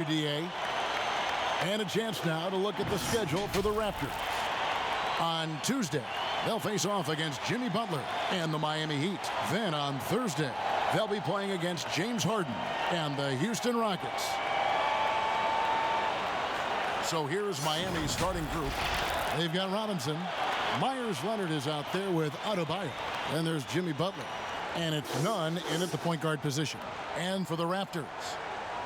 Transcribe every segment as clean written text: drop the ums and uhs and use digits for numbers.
WDA. And a chance now to look at the schedule for the Raptors. On Tuesday, they'll face off against Jimmy Butler and the Miami Heat. Then on Thursday, they'll be playing against James Harden and the Houston Rockets. So here's Miami's starting group. They've got Robinson. Myers Leonard is out there with Adebayo. Then there's Jimmy Butler. And it's Nunn in at the point guard position. And for the Raptors,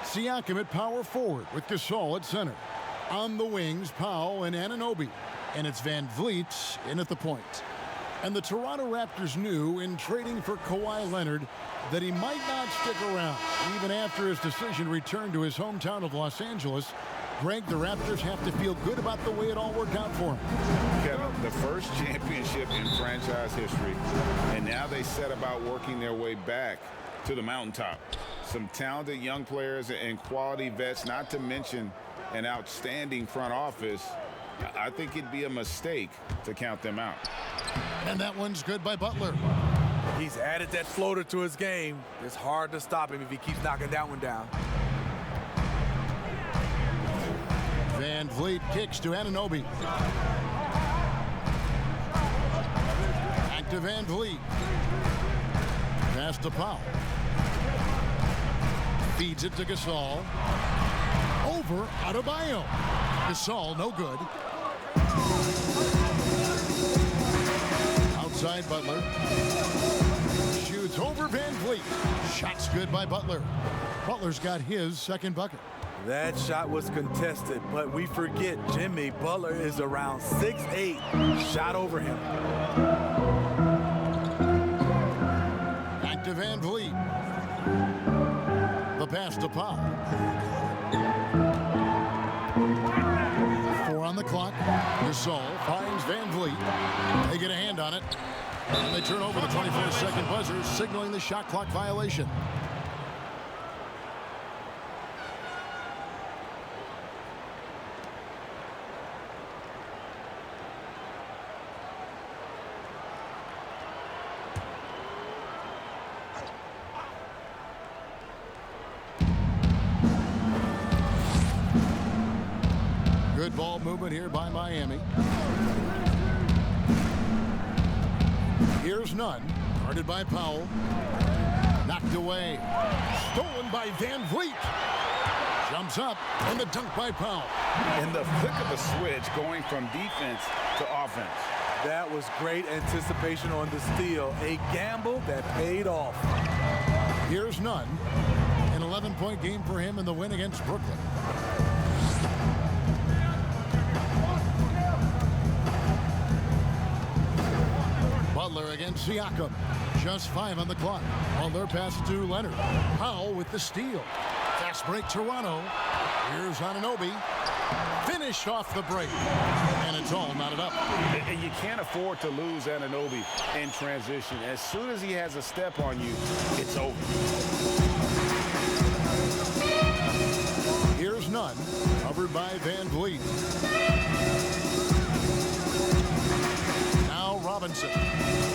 Siakam at power forward with Gasol at center. On the wings, Powell and Anunoby. And it's Van Vliet in at the point. And the Toronto Raptors knew in trading for Kawhi Leonard that he might not stick around. Even after his decision to return to his hometown of Los Angeles, Greg, the Raptors have to feel good about the way it all worked out for him. Kevin, the first championship in franchise history, and now they set about working their way back to the mountaintop. Some talented young players and quality vets, not to mention an outstanding front office. I think it'd be a mistake to count them out. And that one's good by Butler. He's added that floater to his game. It's hard to stop him if he keeps knocking that one down. Van Vliet kicks to Anunoby. Back to Van Vliet. Pass to Powell. Feeds it to Gasol. Over Adebayo. Gasol, no good. Outside Butler. Shoots over Van Vliet. Shot's good by Butler. Butler's got his second bucket. That shot was contested, but we forget Jimmy Butler is around 6'8". Shot over him. Back to Van Vliet. The pass to Powell. 4 on the clock. Gasol finds Van Vliet. They get a hand on it. And they turn over the 24-second buzzer, signaling the shot clock violation. Good ball movement here by Miami. Here's Nunn, guarded by Powell. Knocked away. Stolen by Van Vliet. Jumps up, and the dunk by Powell. And the flick of a switch going from defense to offense. That was great anticipation on the steal. A gamble that paid off. Here's Nunn. An 11-point game for him in the win against Brooklyn. Butler against Siakam. Just 5 on the clock. Butler passes to Leonard. Powell with the steal. Fast break Toronto. Here's Anunoby. Finished off the break. And it's all knotted up. You can't afford to lose Anunoby in transition. As soon as he has a step on you, it's over. Here's Nunn. Covered by Van Vliet. Robinson.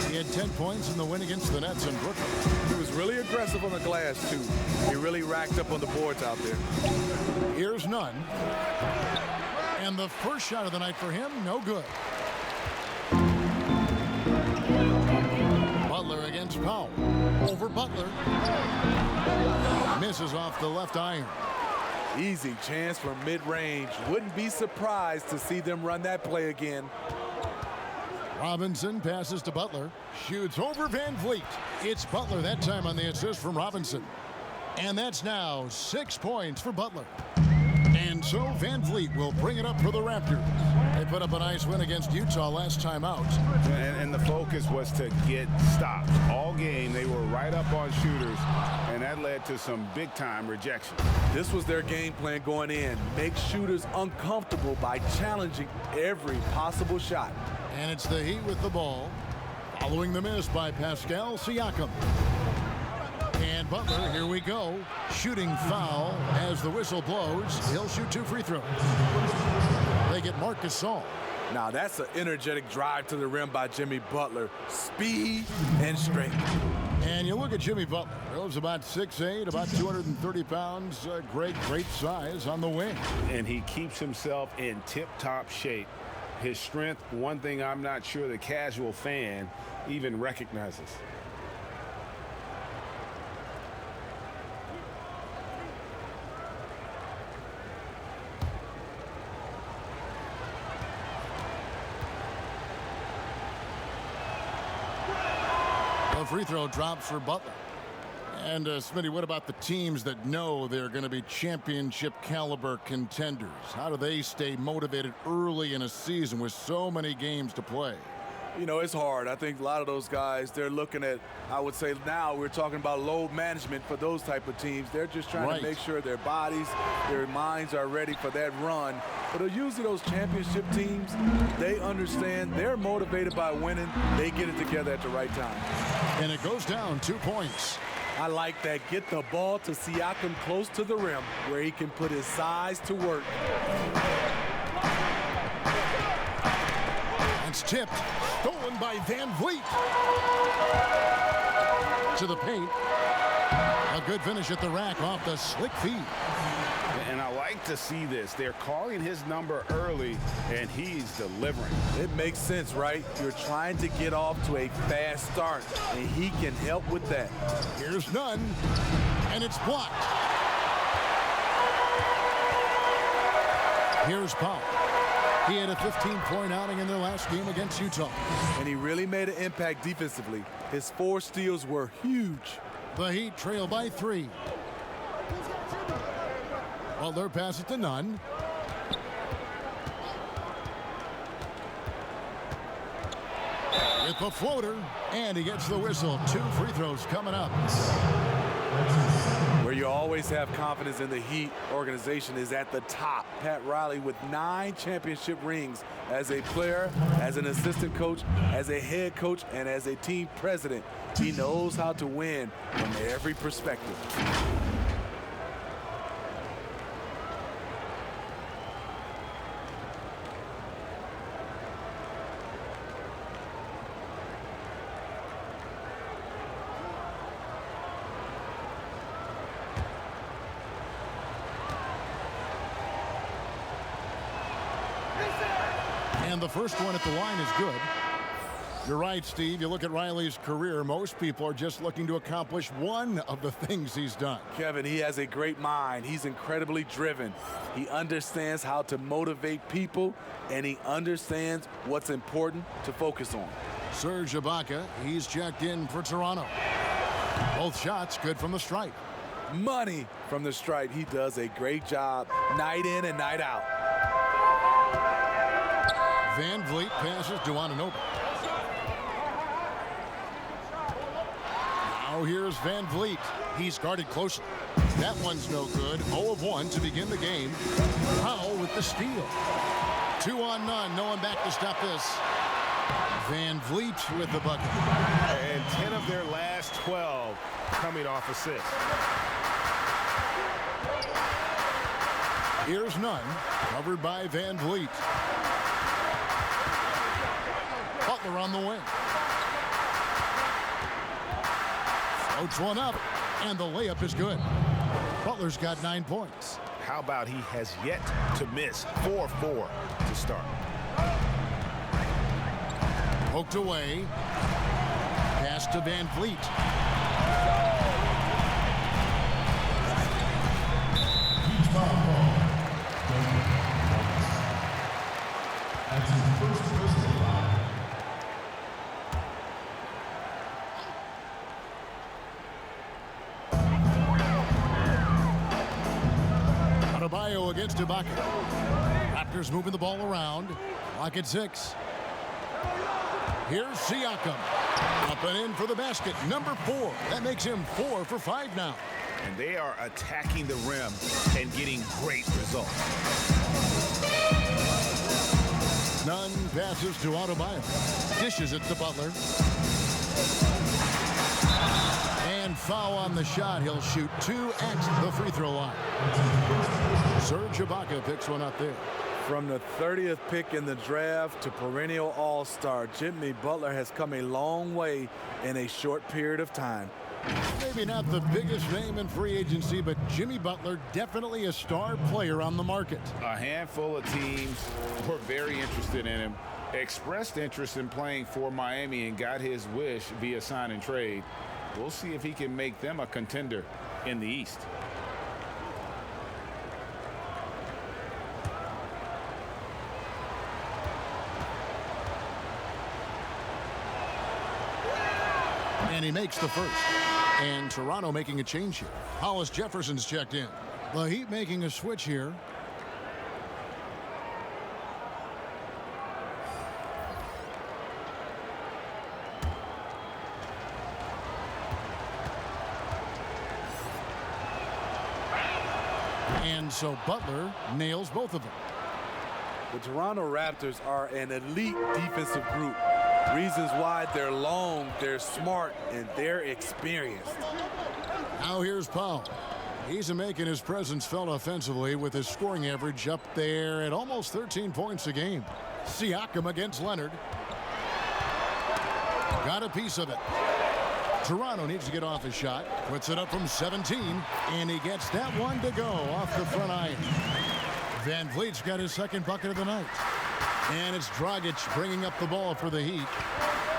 He had 10 points in the win against the Nets in Brooklyn. He was really aggressive on the glass, too. He really racked up on the boards out there. Here's Nunn. And the first shot of the night for him, no good. Butler against Powell. Over Butler. Misses off the left iron. Easy chance from mid-range. Wouldn't be surprised to see them run that play again. Robinson passes to Butler. Shoots over Van Vliet. It's Butler that time on the assist from Robinson. And that's now 6 points for Butler. And so Van Vliet will bring it up for the Raptors. They put up a nice win against Utah last time out. And the focus was to get stopped. All game, they were right up on shooters, and that led to some big-time rejection. This was their game plan going in. Make shooters uncomfortable by challenging every possible shot. And it's the Heat with the ball, following the miss by Pascal Siakam. And Butler, here we go, shooting foul as the whistle blows. He'll shoot 2 free throws. They get Marc Gasol. Now that's an energetic drive to the rim by Jimmy Butler. Speed and strength. And you look at Jimmy Butler. He's about 6'8", about 230 pounds. Great size on the wing. And he keeps himself in tip-top shape. His strength, one thing I'm not sure the casual fan even recognizes. A free throw drops for Butler. And Smitty, what about the teams that know they're going to be championship caliber contenders? How do they stay motivated early in a season with so many games to play? You know, it's hard. I think a lot of those guys, they're looking at, I would say now we're talking about load management for those type of teams. They're just trying to make sure their bodies, their minds are ready for that run. But usually those championship teams, they understand they're motivated by winning. They get it together at the right time. And it goes down 2 points. I like that. Get the ball to Siakam close to the rim where he can put his size to work. It's tipped. Stolen by Van Vliet. To the paint. A good finish at the rack off the slick feed. And I like to see this. They're calling his number early, and he's delivering. It makes sense, right? You're trying to get off to a fast start, and he can help with that. Here's none, and it's blocked. Here's Powell. He had a 15-point outing in their last game against Utah. And he really made an impact defensively. His 4 steals were huge. The Heat trail by 3. Butler passes it to Nunn. With the floater, and he gets the whistle. 2 free throws coming up. Where you always have confidence in the Heat organization is at the top. Pat Riley with 9 championship rings as a player, as an assistant coach, as a head coach, and as a team president. He knows how to win from every perspective. And the first one at the line is good. You're right, Steve. You look at Riley's career, most people are just looking to accomplish one of the things he's done. Kevin, he has a great mind. He's incredibly driven. He understands how to motivate people, and he understands what's important to focus on. Serge Ibaka, he's checked in for Toronto. Both shots good from the stripe. Money from the stripe. He does a great job night in and night out. Van Vliet passes to Anunoby. Now here's Van Vliet. He's guarded closely. That one's no good. 0 of 1 to begin the game. Powell with the steal. 2 on none. No one back to stop this. Van Vliet with the bucket. And 10 of their last 12 coming off assists. Here's none. Covered by Van Vliet. Butler on the wing. Floats one up, and the layup is good. Butler's got 9 points. How about he has yet to miss 4-4 to start. Poked away. Pass to Van Vliet. Adebayo against Ibaka. Raptors moving the ball around. Clock at 6. Here's Siakam. Up and in for the basket. Number 4. That makes him 4 for 5 now. And they are attacking the rim and getting great results. Nunn passes to Adebayo. Dishes it to Butler. And foul on the shot. He'll shoot 2 at the free throw line. Serge Ibaka picks one up there. From the 30th pick in the draft to perennial all-star, Jimmy Butler has come a long way in a short period of time. Maybe not the biggest name in free agency, but Jimmy Butler definitely a star player on the market. A handful of teams were very interested in him, expressed interest in playing for Miami, and got his wish via sign and trade. We'll see if he can make them a contender in the East. And he makes the first. And Toronto making a change here. Hollis Jefferson's checked in. The Heat making a switch here. And so Butler nails both of them. The Toronto Raptors are an elite defensive group. Reasons why they're long, they're smart, and they're experienced. Now here's Powell. He's making his presence felt offensively with his scoring average up there at almost 13 points a game. Siakam against Leonard. Got a piece of it. Toronto needs to get off his shot. Puts it up from 17, and he gets that one to go off the front iron. Van Vliet's got his second bucket of the night. And it's Dragic bringing up the ball for the Heat.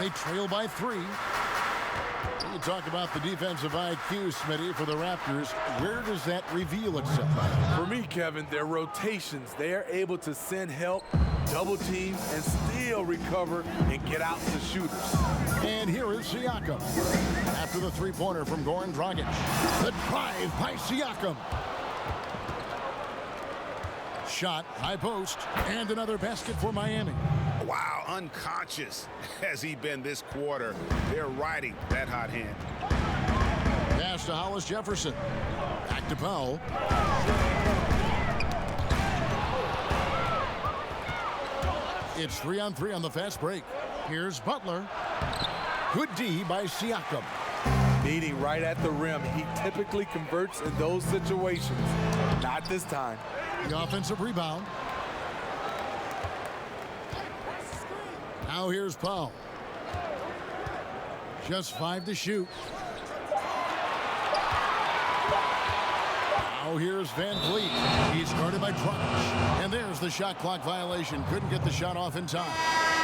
They trail by 3. You talk about the defensive IQ, Smitty, for the Raptors. Where does that reveal itself? For me, Kevin, their rotations. They are able to send help, double teams, and still recover and get out to shooters. And here is Siakam. After the three-pointer from Goran Dragic. The drive by Siakam. Shot, high post, and another basket for Miami. Wow, unconscious has he been this quarter. They're riding that hot hand. Pass to Hollis Jefferson. Back to Powell. It's 3-on-3 on the fast break. Here's Butler. Good D by Siakam. Meeting right at the rim. He typically converts in those situations. Not this time. The offensive rebound. Now here's Powell. Just 5 to shoot. Now here's Van Vliet. He's guarded by Dragic. And there's the shot clock violation. Couldn't get the shot off in time.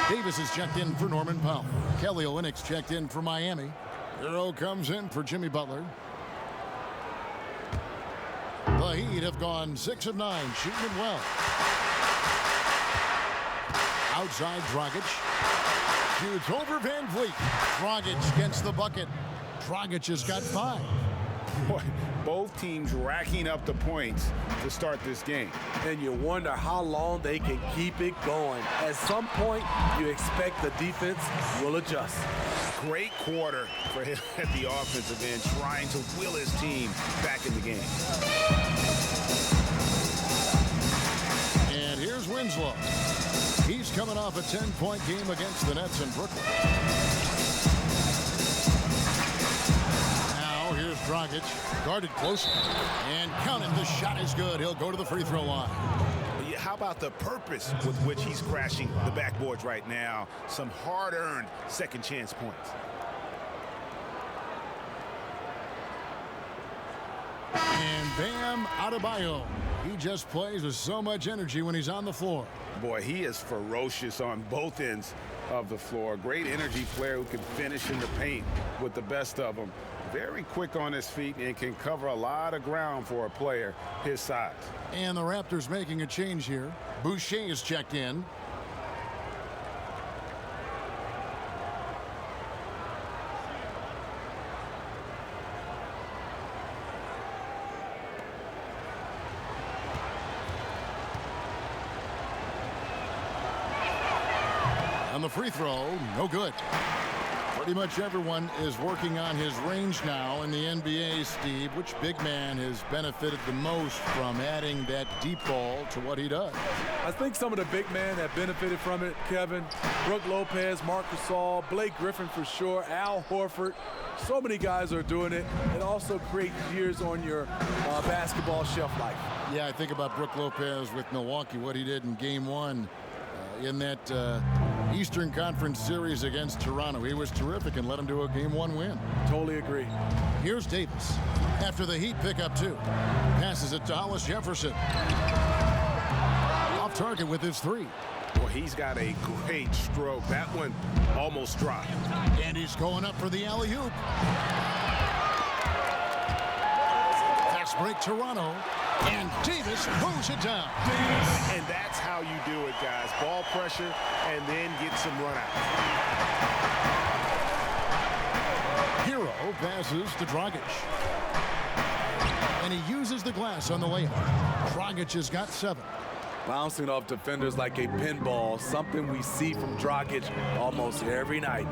Davis is checked in for Norman Powell. Kelly Olynyk's checked in for Miami. Euro comes in for Jimmy Butler. The Heat have gone 6 of 9, shooting it well. Outside Dragic. Shoots over Van Vliet. Dragic gets the bucket. Dragic has got 5. Boy, both teams racking up the points to start this game. And you wonder how long they can keep it going. At some point, you expect the defense will adjust. Great quarter for him at the offensive end, trying to will his team back in the game. And here's Winslow. He's coming off a 10-point game against the Nets in Brooklyn. Now here's Dragic, guarded closely, and counted. The shot is good. He'll go to the free throw line. How about the purpose with which he's crashing the backboards right now? Some hard-earned second chance points. And Bam Adebayo. He just plays with so much energy when he's on the floor. Boy, he is ferocious on both ends of the floor. Great energy player who can finish in the paint with the best of them. Very quick on his feet and can cover a lot of ground for a player his size. And the Raptors making a change here. Boucher is checked in. On the free throw, no good. Pretty much everyone is working on his range now in the NBA, Steve. Which big man has benefited the most from adding that deep ball to what he does? I think some of the big men that benefited from it, Kevin, Brook Lopez, Marc Gasol, Blake Griffin for sure, Al Horford. So many guys are doing it. It also creates years on your basketball shelf life. Yeah, I think about Brook Lopez with Milwaukee, what he did in Game 1 in that Eastern Conference series against Toronto. He was terrific and led him to a Game 1 win. Totally agree. Here's Davis. After the Heat pick up 2. Passes it to Hollis Jefferson. Off target with his 3. Well, he's got a great stroke. That one almost dropped. And he's going up for the alley-oop. Fast break Toronto. And Davis throws it down. And that's how you do it, guys. Ball pressure and then get some run out. Hero passes to Dragic. And he uses the glass on the layup. Dragic has got 7. Bouncing off defenders like a pinball, something we see from Dragic almost every night.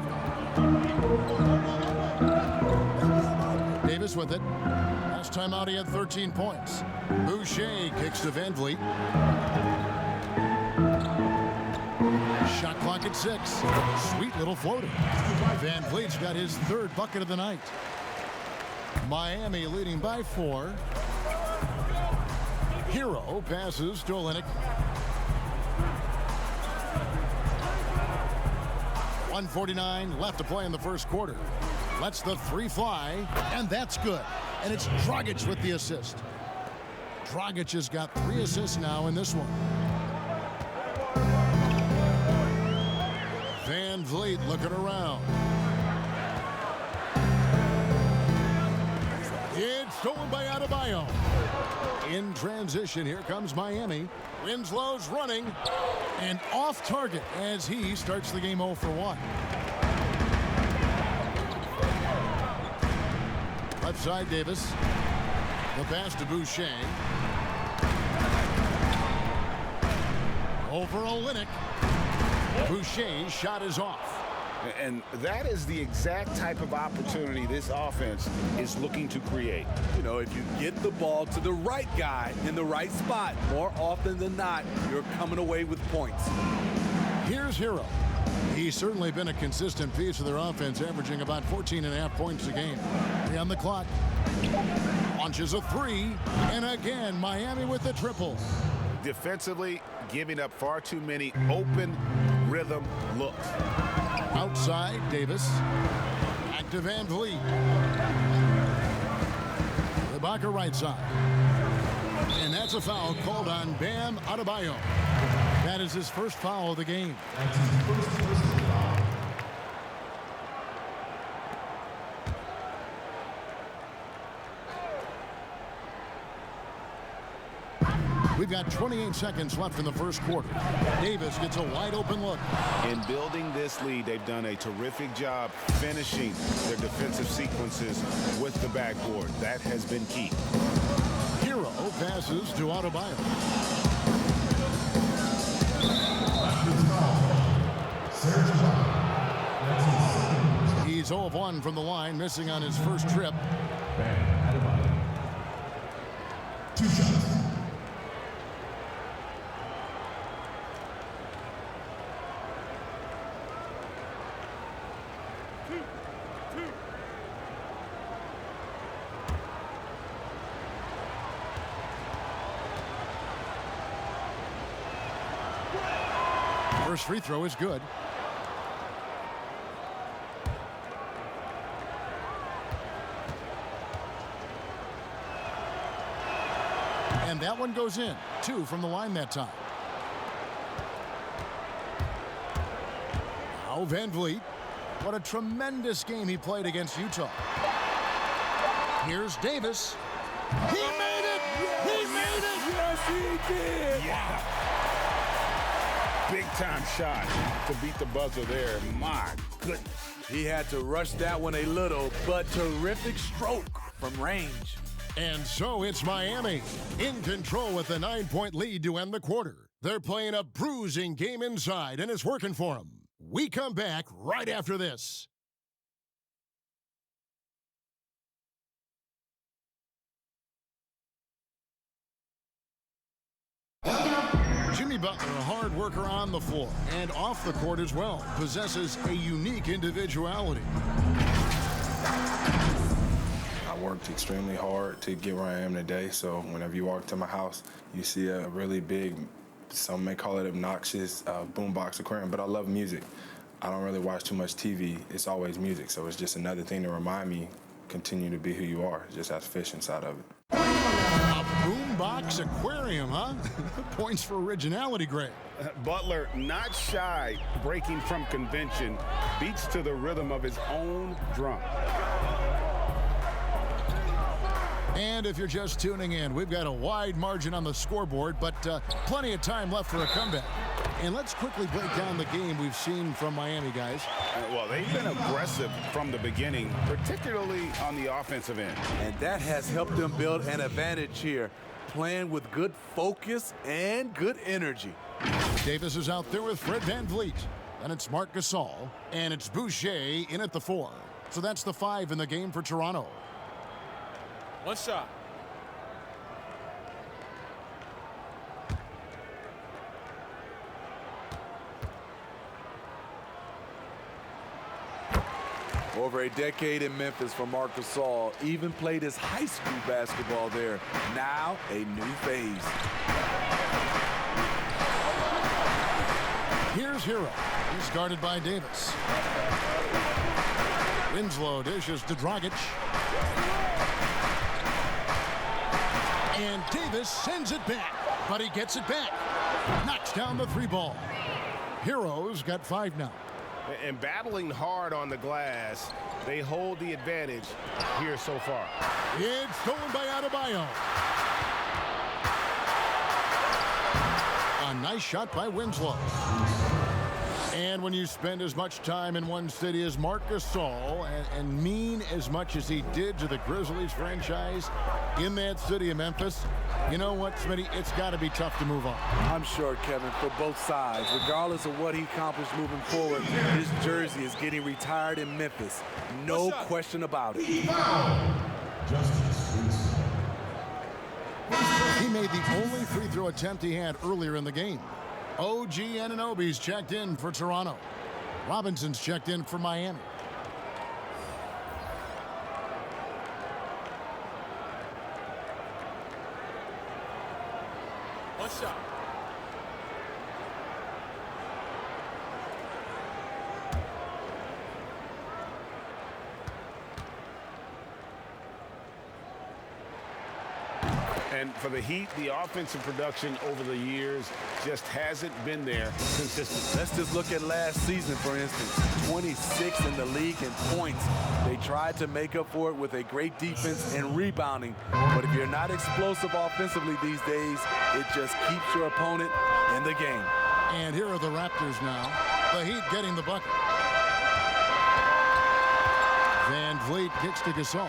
Davis with it. Last time out he had 13 points. Boucher kicks to Van Vliet. Shot clock at 6. Sweet little floater. Van Vliet's got his 3rd bucket of the night. Miami leading by 4. Hero passes to Olynyk. 1:49 left to play in the first quarter. Lets the 3 fly, and that's good. And it's Dragic with the assist. Dragic has got 3 assists now in this one. Van Vliet looking around. It's stolen by Adebayo. In transition, here comes Miami. Winslow's running and off target as he starts the game 0 for 1. Left side, Davis. The pass to Boucher. Over Olynyk. Boucher's shot is off. And that is the exact type of opportunity this offense is looking to create. You know, if you get the ball to the right guy in the right spot, more often than not, you're coming away with points. Here's Hero. He's certainly been a consistent piece of their offense, averaging about 14.5 points a game. 3 on the clock. Launches a 3, and again, Miami with the triple. Defensively, giving up far too many open rhythm looks. Outside, Davis. Back to Van Vliet. Ibaka right side. And that's a foul called on Bam Adebayo. That is his first foul of the game. We've got 28 seconds left in the first quarter. Davis gets a wide open look. In building this lead, they've done a terrific job finishing their defensive sequences with the backboard. That has been key. Hero passes to Adebayo. He's 0 of 1 from the line, missing on his first trip. 2 shots. First free throw is good. And that one goes in. 2 from the line that time. Now Van Vliet. What a tremendous game he played against Utah. Here's Davis. He made it! He made it! Yes, he did! Yeah. Big time shot to beat the buzzer there. My goodness. He had to rush that one a little, but terrific stroke from range. And so it's Miami in control with a 9-point lead to end the quarter. They're playing a bruising game inside, and it's working for them. We come back right after this. Jimmy Butler, a hard worker on the floor and off the court as well, possesses a unique individuality. I worked extremely hard to get where I am today. So whenever you walk to my house, you see a really big, some may call it obnoxious, boombox aquarium, but I love music. I don't really watch too much TV. It's always music, so it's just another thing to remind me, continue to be who you are. It just has fish inside of it. A boombox aquarium, huh? Points for originality, Greg. Butler, not shy, breaking from convention, beats to the rhythm of his own drum. And if you're just tuning in, we've got a wide margin on the scoreboard, but plenty of time left for a comeback. And let's quickly break down the game we've seen from Miami, guys. Well, they've been aggressive from the beginning, particularly on the offensive end. And that has helped them build an advantage here, playing with good focus and good energy. Davis is out there with Fred VanVleet. And it's Marc Gasol. And it's Boucher in at the 4. So that's the 5 in the game for Toronto. One shot. Over a decade in Memphis for Marc Gasol, even played his high school basketball there. Now a new phase. Here's Hero. He's guarded by Davis. Winslow dishes to Dragic. And Davis sends it back, but he gets it back. Knocks down the 3 ball. Hero's got 5 now. And battling hard on the glass, they hold the advantage here so far. It's stolen by Adebayo. A nice shot by Winslow. And when you spend as much time in one city as Marc Gasol and mean as much as he did to the Grizzlies franchise in that city of Memphis, you know what, Smitty? It's got to be tough to move on. I'm sure, Kevin, for both sides, regardless of what he accomplished moving forward, his jersey is getting retired in Memphis. No question about it. He made the only free throw attempt he had earlier in the game. OG Anunoby's checked in for Toronto. Robinson's checked in for Miami. One shot. And for the Heat, the offensive production over the years just hasn't been there consistently. Let's just look at last season, for instance. 26th in the league in points. They tried to make up for it with a great defense and rebounding. But if you're not explosive offensively these days, it just keeps your opponent in the game. And here are the Raptors now. The Heat getting the bucket. VanVleet kicks to Gasol.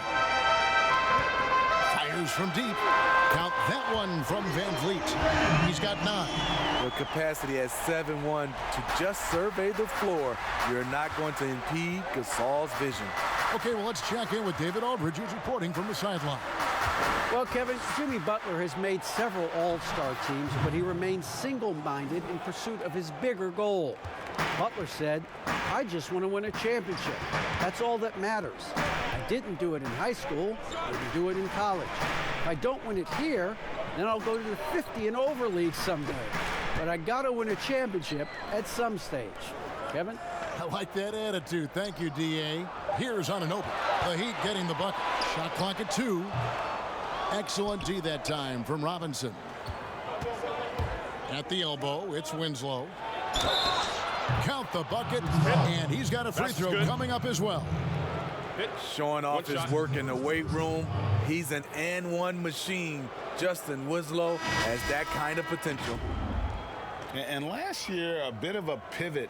Fires from deep. Count that one from VanVleet. He's got 9. With capacity at 7-1 to just survey the floor, you're not going to impede Gasol's vision. Okay, well, let's check in with David Aldridge, who's reporting from the sideline. Well, Kevin, Jimmy Butler has made several all-star teams, but he remains single-minded in pursuit of his bigger goal. Butler said, "I just want to win a championship. That's all that matters. I didn't do it in high school, I didn't do it in college. If I don't win it here, then I'll go to the 50 and over league someday. But I got to win a championship at some stage." Kevin? I like that attitude. Thank you, D.A. Here's Anunoby. The Heat getting the bucket. Shot clock at 2. Excellent D that time from Robinson. At the elbow, it's Winslow. Count the bucket, and he's got a free throw coming up as well. Showing off his work in the weight room. He's an and-one machine. Justin Winslow has that kind of potential. And last year, a bit of a pivot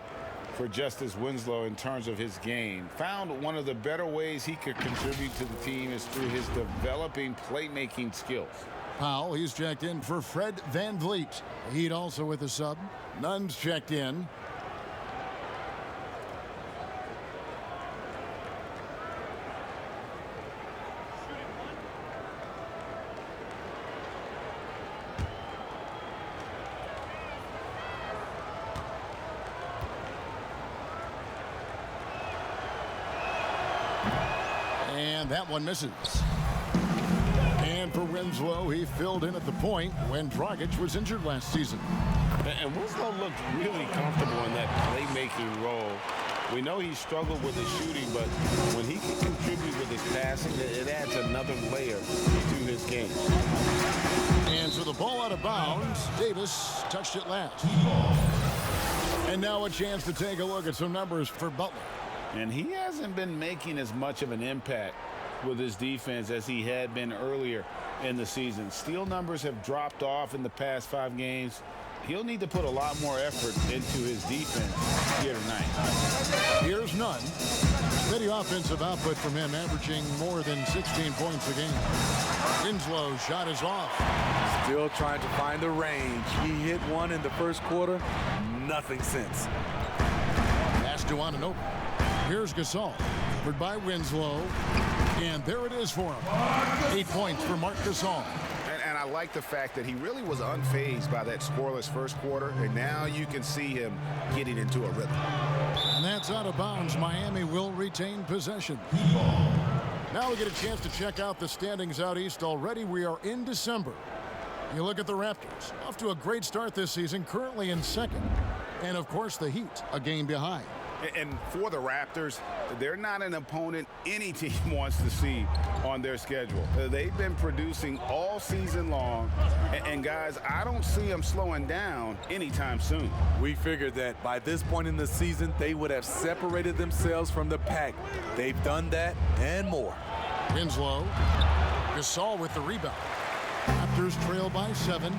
for Justice Winslow in terms of his game. Found one of the better ways he could contribute to the team is through his developing playmaking skills. Powell, he's checked in for Fred VanVleet. Heat also with a sub. Nunn's checked in. And that one misses. for Winslow. He filled in at the point when Dragic was injured last season. And Winslow looked really comfortable in that playmaking role. We know he struggled with his shooting, but when he can contribute with his passing, it adds another layer to his game. And so the ball out of bounds. Davis touched it last. And now a chance to take a look at some numbers for Butler. And he hasn't been making as much of an impact with his defense as he had been earlier in the season. Steal numbers have dropped off in the past 5 games. He'll need to put a lot more effort into his defense here tonight. Here's none. Steady offensive output from him, averaging more than 16 points a game. Winslow's shot is off. Still trying to find the range. He hit one in the first quarter. Nothing since. Pass to Anunoby. Here's Gasol. Covered by Winslow. And there it is for him. 8 points for Marc Gasol. And I like the fact that he really was unfazed by that scoreless first quarter, and now you can see him getting into a rhythm. And that's out of bounds. Miami will retain possession. Now we get a chance to check out the standings out east. Already we are in December. You look at the Raptors, off to a great start this season, currently in second. And of course the Heat, a game behind. And for the Raptors, they're not an opponent any team wants to see on their schedule. They've been producing all season long. And guys, I don't see them slowing down anytime soon. We figured that by this point in the season, they would have separated themselves from the pack. They've done that and more. Winslow. Gasol with the rebound. Raptors trail by 7.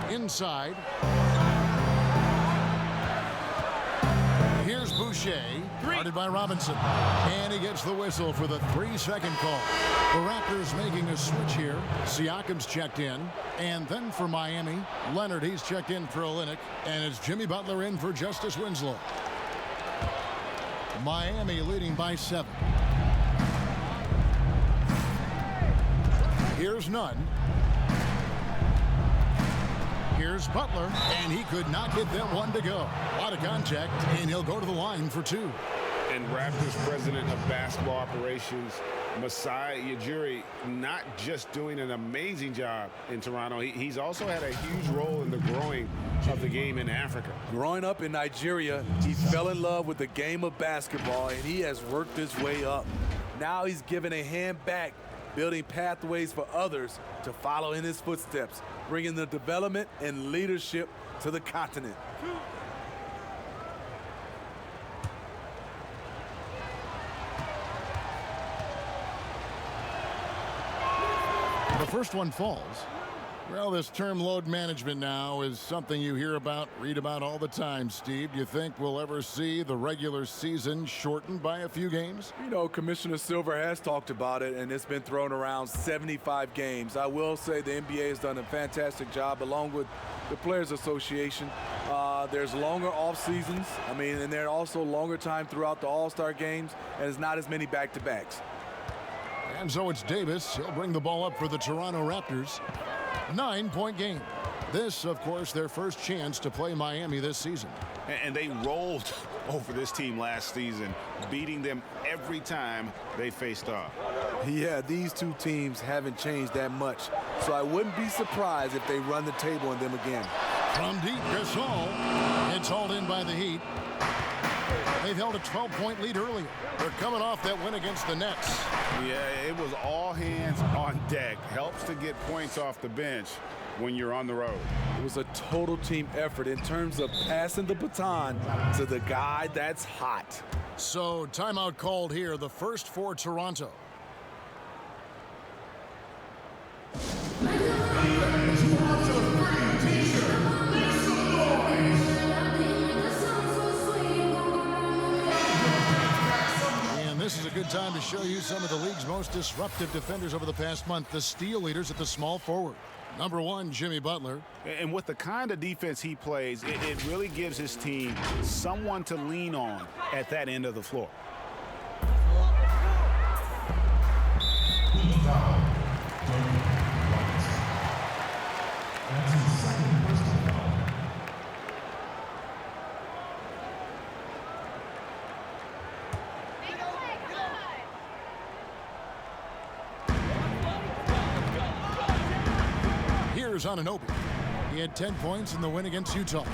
Inside. Here's Boucher, guarded by Robinson. And he gets the whistle for the 3-second call. The Raptors making a switch here. Siakam's checked in. And then for Miami, Leonard, he's checked in for Olynyk. And it's Jimmy Butler in for Justice Winslow. Miami leading by 7. Here's Nunn. Here's Butler, and he could not get them one to go. A lot of contact, and he'll go to the line for 2. And Raptors president of basketball operations, Masai Ujiri, not just doing an amazing job in Toronto, he's also had a huge role in the growing of the game in Africa. Growing up in Nigeria, he fell in love with the game of basketball, and he has worked his way up. Now he's given a hand back, building pathways for others to follow in his footsteps, bringing the development and leadership to the continent. The first one falls. Well, this term load management now is something you hear about, read about all the time, Steve. Do you think we'll ever see the regular season shortened by a few games? You know, Commissioner Silver has talked about it, and it's been thrown around 75 games. I will say the NBA has done a fantastic job, along with the Players Association. There's longer off seasons. And there are also longer time throughout the All-Star games, and it's not as many back-to-backs. And so it's Davis. He'll bring the ball up for the Toronto Raptors. 9-point game. This, of course, their first chance to play Miami this season. And they rolled over this team last season, beating them every time they faced off. Yeah, these two teams haven't changed that much, so I wouldn't be surprised if they run the table on them again. From deep, Gasol. It's hauled in by the Heat. They've held a 12-point lead earlier. They're coming off that win against the Nets. Yeah, it was all hands on deck. Helps to get points off the bench when you're on the road. It was a total team effort in terms of passing the baton to the guy that's hot. So timeout called here, the first for Toronto. This is a good time to show you some of the league's most disruptive defenders over the past month, the steal leaders at the small forward. Number 1, Jimmy Butler. And with the kind of defense he plays, it really gives his team someone to lean on at that end of the floor. Here's Anunoby. He had 10 points in the win against Utah.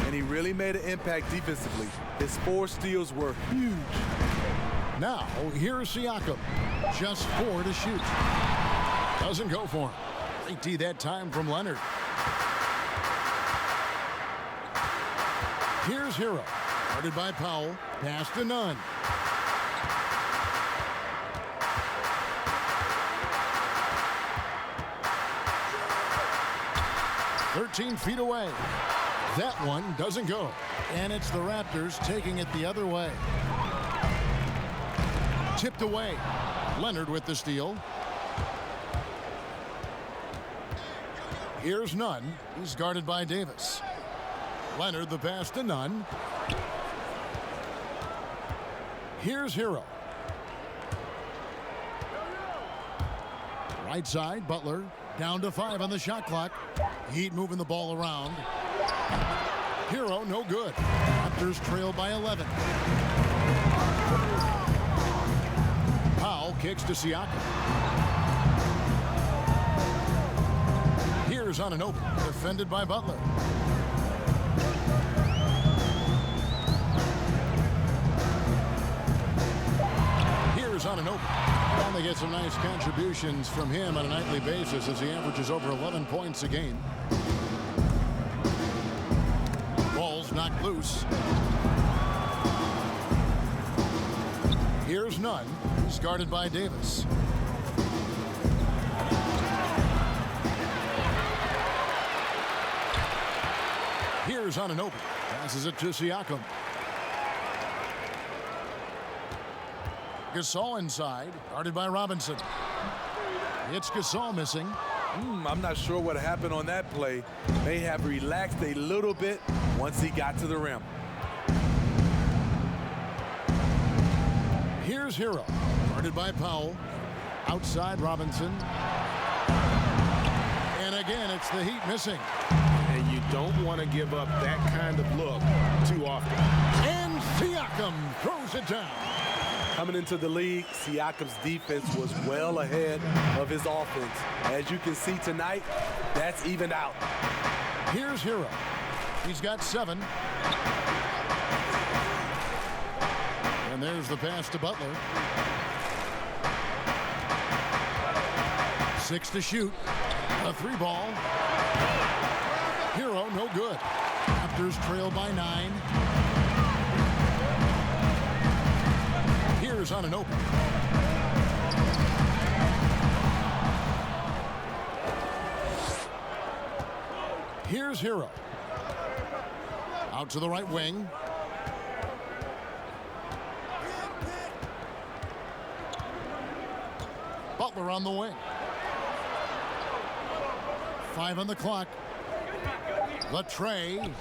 And he really made an impact defensively. His 4 steals were huge. Now, here's Siakam. Just 4 to shoot. Doesn't go for him. Great D that time from Leonard. Here's Hero. Guarded by Powell. Pass to Nunn. "13 feet away." That one doesn't go. And it's the Raptors taking it the other way. Tipped away. Leonard with the steal. Here's Nunn. He's guarded by Davis. Leonard the pass to Nunn. Here's Hero. Right side, Butler. Down to 5 on the shot clock. Heat moving the ball around. Hero, no good. Raptors trail by 11. Powell kicks to Siakam. Here's Anunoby, defended by Butler. Here's Anunoby. And they get some nice contributions from him on a nightly basis as he averages over 11 points a game. Ball's knocked loose. Here's Nunn. He's guarded by Davis. Here's Anunoby. Passes it to Siakam. Gasol inside, guarded by Robinson. It's Gasol missing. I'm not sure what happened on that play. May have relaxed a little bit once he got to the rim. Here's Hero, guarded by Powell. Outside Robinson. And again, it's the Heat missing. And you don't want to give up that kind of look too often. And Siakam throws it down. Coming into the league, Siakam's defense was well ahead of his offense. As you can see tonight, that's evened out. Here's Hero. He's got 7. And there's the pass to Butler. 6 to shoot. A 3 ball. Hero, no good. Raptors trail by 9. Here's Anunoby. Here's Hero. Out to the right wing. Butler on the wing. 5 on the clock. Latrey.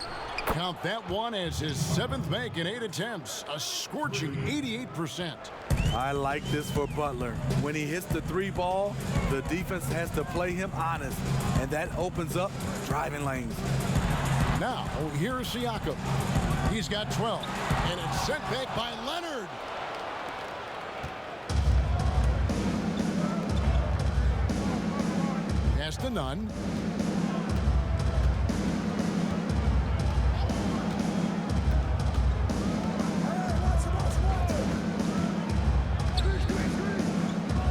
Count that one as his 7th make in 8 attempts. A scorching 88%. I like this for Butler. When he hits the 3 ball, the defense has to play him honest, and that opens up driving lanes. Now, here's Siakam. He's got 12, and it's sent back by Leonard. Pass to Nunn.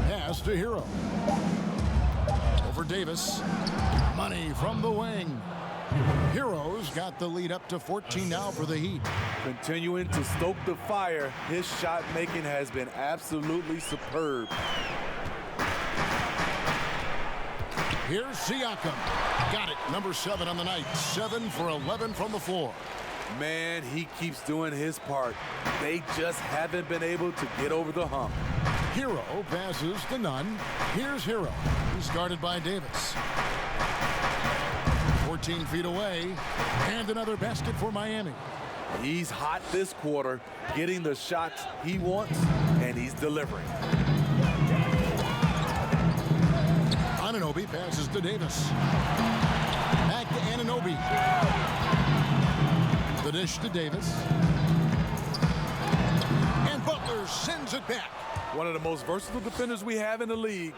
Pass to Hero. Over Davis. Money from the wing. Hero's got the lead up to 14 now for the Heat. Continuing to stoke the fire, his shot making has been absolutely superb. Here's Siakam. Got it. Number 7 on the night. 7 for 11 from the floor. Man, he keeps doing his part. They just haven't been able to get over the hump. Hero passes to Nunn. Here's Hero. He's guarded by Davis. 14 feet away. And another basket for Miami. He's hot this quarter, getting the shots he wants, and he's delivering. Anunoby passes to Davis. Back to Anunoby. The dish to Davis. And Butler sends it back. One of the most versatile defenders we have in the league.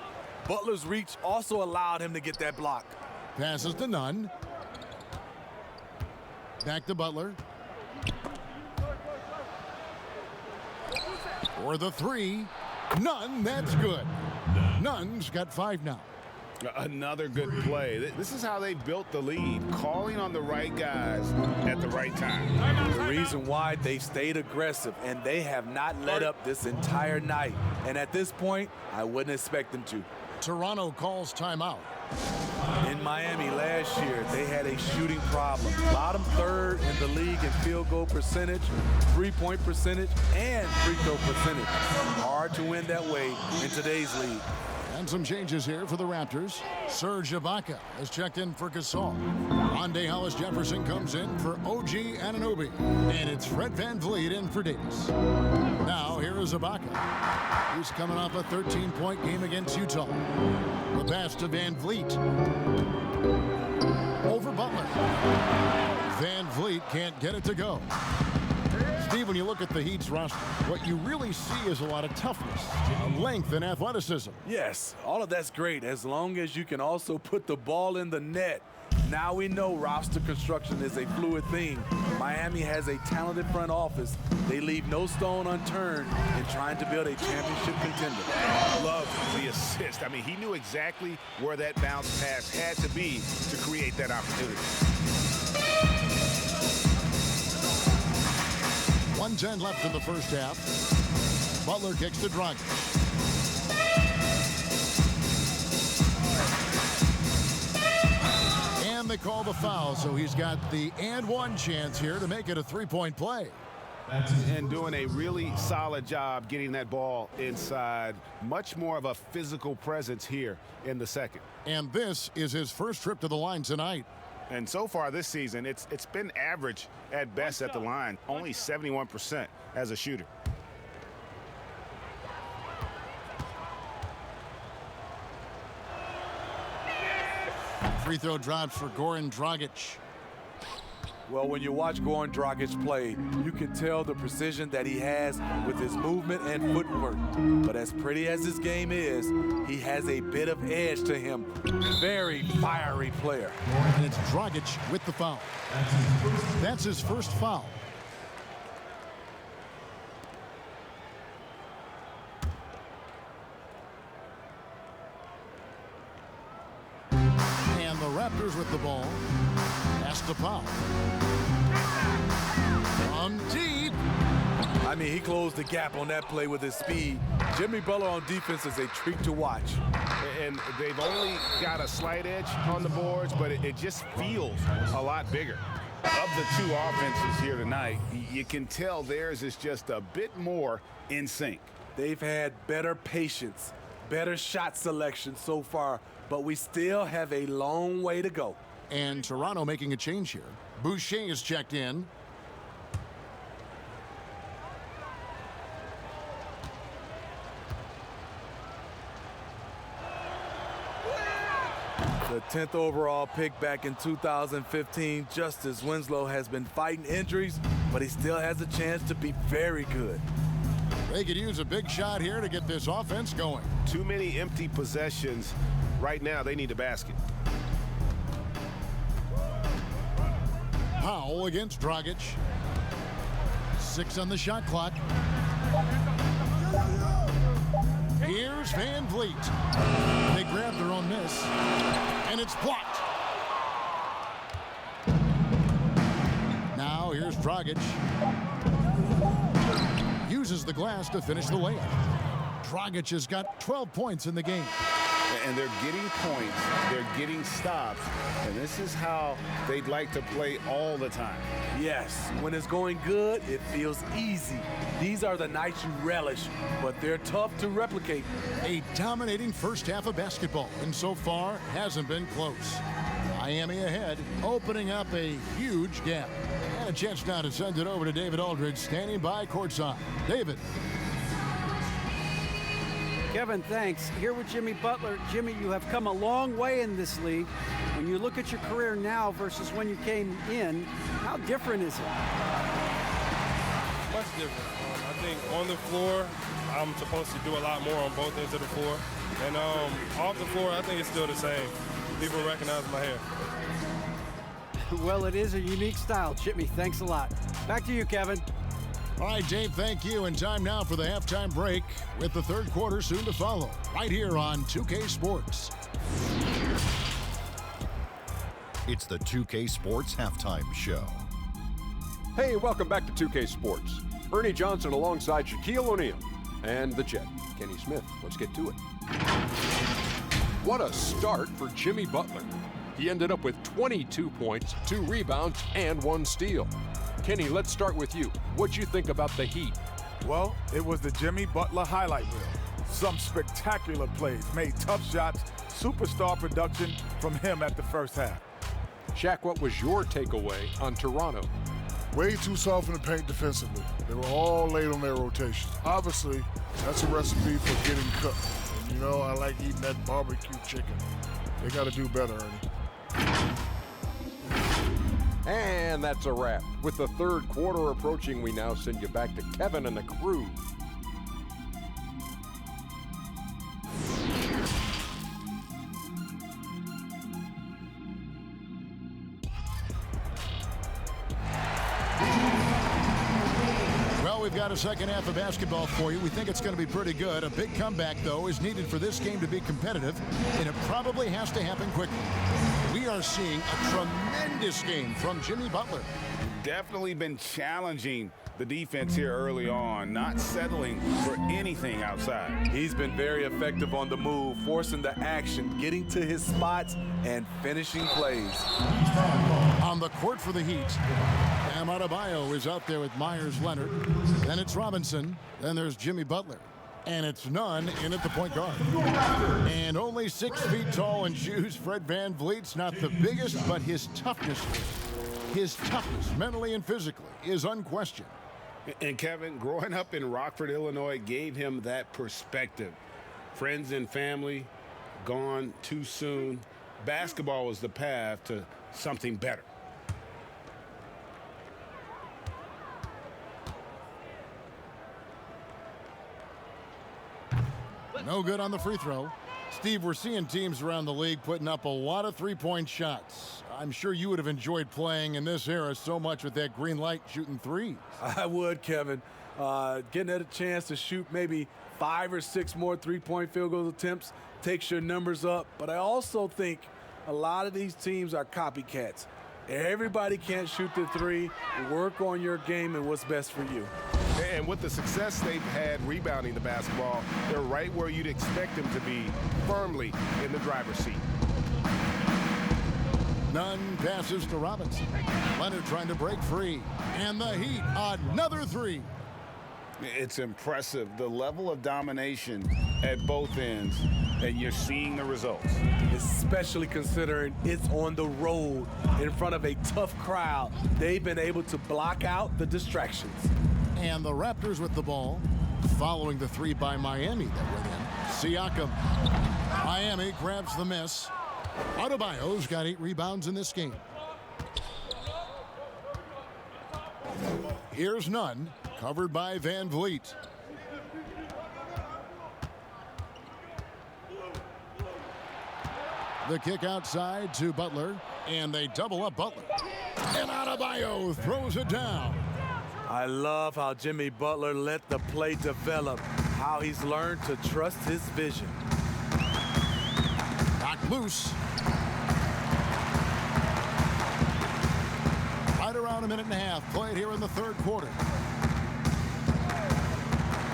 Butler's reach also allowed him to get that block. Passes to Nunn. Back to Butler. For the three. Nunn, that's good. Nunn's got 5 now. Another good play. This is how they built the lead, calling on the right guys at the right time. The reason why they stayed aggressive, and they have not let up this entire night. And at this point, I wouldn't expect them to. Toronto calls timeout. In Miami last year, they had a shooting problem. Bottom third in the league in field goal percentage, three-point percentage, and free throw percentage. Hard to win that way in today's league. And some changes here for the Raptors. Serge Ibaka has checked in for Gasol. Rondé Hollis-Jefferson comes in for OG Anunoby. And it's Fred VanVleet in for Davis. Now here is Ibaka. He's coming off a 13-point game against Utah. The pass to VanVleet. Over Butler. VanVleet can't get it to go. Steve, when you look at the Heat's roster, what you really see is a lot of toughness, length, and athleticism. Yes, all of that's great as long as you can also put the ball in the net. Now we know roster construction is a fluid thing. Miami has a talented front office. They leave no stone unturned in trying to build a championship contender. Love the assist. I mean, he knew exactly where that bounce pass had to be to create that opportunity. 1:10 left in the first half. Butler kicks to Dragic. And they call the foul, so he's got the and one chance here to make it a three-point play. And doing a really solid job getting that ball inside. Much more of a physical presence here in the second. And this is his first trip to the line tonight. And so far this season, it's been average at best at the line, only 71% as a shooter. Free throw drops for Goran Dragic. Well, when you watch Goran Dragic play, you can tell the precision that he has with his movement and footwork. But as pretty as his game is, he has a bit of edge to him. Very fiery player. And it's Dragic with the foul. That's his first foul. And the Raptors with the ball. Pass to Powell. From deep. I mean, he closed the gap on that play with his speed. Jimmy Butler on defense is a treat to watch. And they've only got a slight edge on the boards, but it just feels a lot bigger. Of the two offenses here tonight, you can tell theirs is just a bit more in sync. They've had better patience, better shot selection so far, but we still have a long way to go. And Toronto making a change here. Boucher is checked in. The 10th overall pick back in 2015, Justice Winslow has been fighting injuries, but he still has a chance to be very good. They could use a big shot here to get this offense going. Too many empty possessions. Right now, they need a basket. Powell against Dragic. 6 on the shot clock. Here's VanVleet. They grab their own miss, and it's blocked. Now here's Dragic. Uses the glass to finish the layup. Dragic has got 12 points in the game. And they're getting points, they're getting stops, and this is how they'd like to play all the time. Yes, when it's going good, it feels easy. These are the nights you relish, but they're tough to replicate. A dominating first half of basketball, and so far hasn't been close. Miami ahead, opening up a huge gap. And a chance now to send it over to David Aldridge, standing by courtside. David. Kevin, thanks. Here with Jimmy Butler. Jimmy, you have come a long way in this league. When you look at your career now versus when you came in, how different is it? Much different. I think on the floor, I'm supposed to do a lot more on both ends of the floor. And off the floor, I think it's still the same. People recognize my hair. Well, it is a unique style, Jimmy. Thanks a lot. Back to you, Kevin. All right, Dave, thank you. And time now for the halftime break with the third quarter soon to follow right here on 2K Sports. It's the 2K Sports Halftime Show. Hey, welcome back to 2K Sports. Ernie Johnson alongside Shaquille O'Neal and the Jet, Kenny Smith. Let's get to it. What a start for Jimmy Butler. He ended up with 22 points, 2 rebounds, and 1 steal. Kenny, let's start with you. What'd you think about the Heat? Well, it was the Jimmy Butler highlight reel. Some spectacular plays, made tough shots, superstar production from him at the first half. Shaq, what was your takeaway on Toronto? Way too soft in the paint defensively. They were all late on their rotations. Obviously, that's a recipe for getting cooked. And you know, I like eating that barbecue chicken. They got to do better, Ernie. And that's a wrap. With the third quarter approaching, we now send you back to Kevin and the crew. Well, we've got a second half of basketball for you. We think it's going to be pretty good. A big comeback, though, is needed for this game to be competitive, and it probably has to happen quickly. We are seeing a tremendous game from Jimmy Butler. Definitely been challenging the defense here early on, not settling for anything outside. He's been very effective on the move, forcing the action, getting to his spots, and finishing plays. On the court for the Heat, Bam Adebayo is out there with Myers Leonard. Then it's Robinson. Then there's Jimmy Butler. And it's none in at the point guard. And only 6 feet tall in shoes, Fred VanVleet's not the biggest, but his toughness, mentally and physically, is unquestioned. And Kevin, growing up in Rockford, Illinois, gave him that perspective. Friends and family gone too soon. Basketball was the path to something better. No good on the free throw. Steve, we're seeing teams around the league putting up a lot of three-point shots. I'm sure you would have enjoyed playing in this era so much with that green light shooting threes. I would, Kevin. Getting a chance to shoot maybe 5 or 6 more three-point field goal attempts takes your numbers up. But I also think a lot of these teams are copycats. Everybody can't shoot the three. Work on your game and what's best for you. And with the success they've had rebounding the basketball, they're right where you'd expect them to be, firmly in the driver's seat. None passes to Robinson. Leonard trying to break free. And the Heat, another three. It's impressive, the level of domination at both ends, and you're seeing the results. Especially considering it's on the road in front of a tough crowd. They've been able to block out the distractions. And the Raptors with the ball, following the three by Miami that went in. Siakam. Miami grabs the miss. Adebayo's got 8 rebounds in this game. Here's none, covered by VanVleet. The kick outside to Butler, and they double up Butler. And Adebayo throws it down. I love how Jimmy Butler let the play develop, how he's learned to trust his vision. Knocked loose. Right around a minute and a half played here in the third quarter.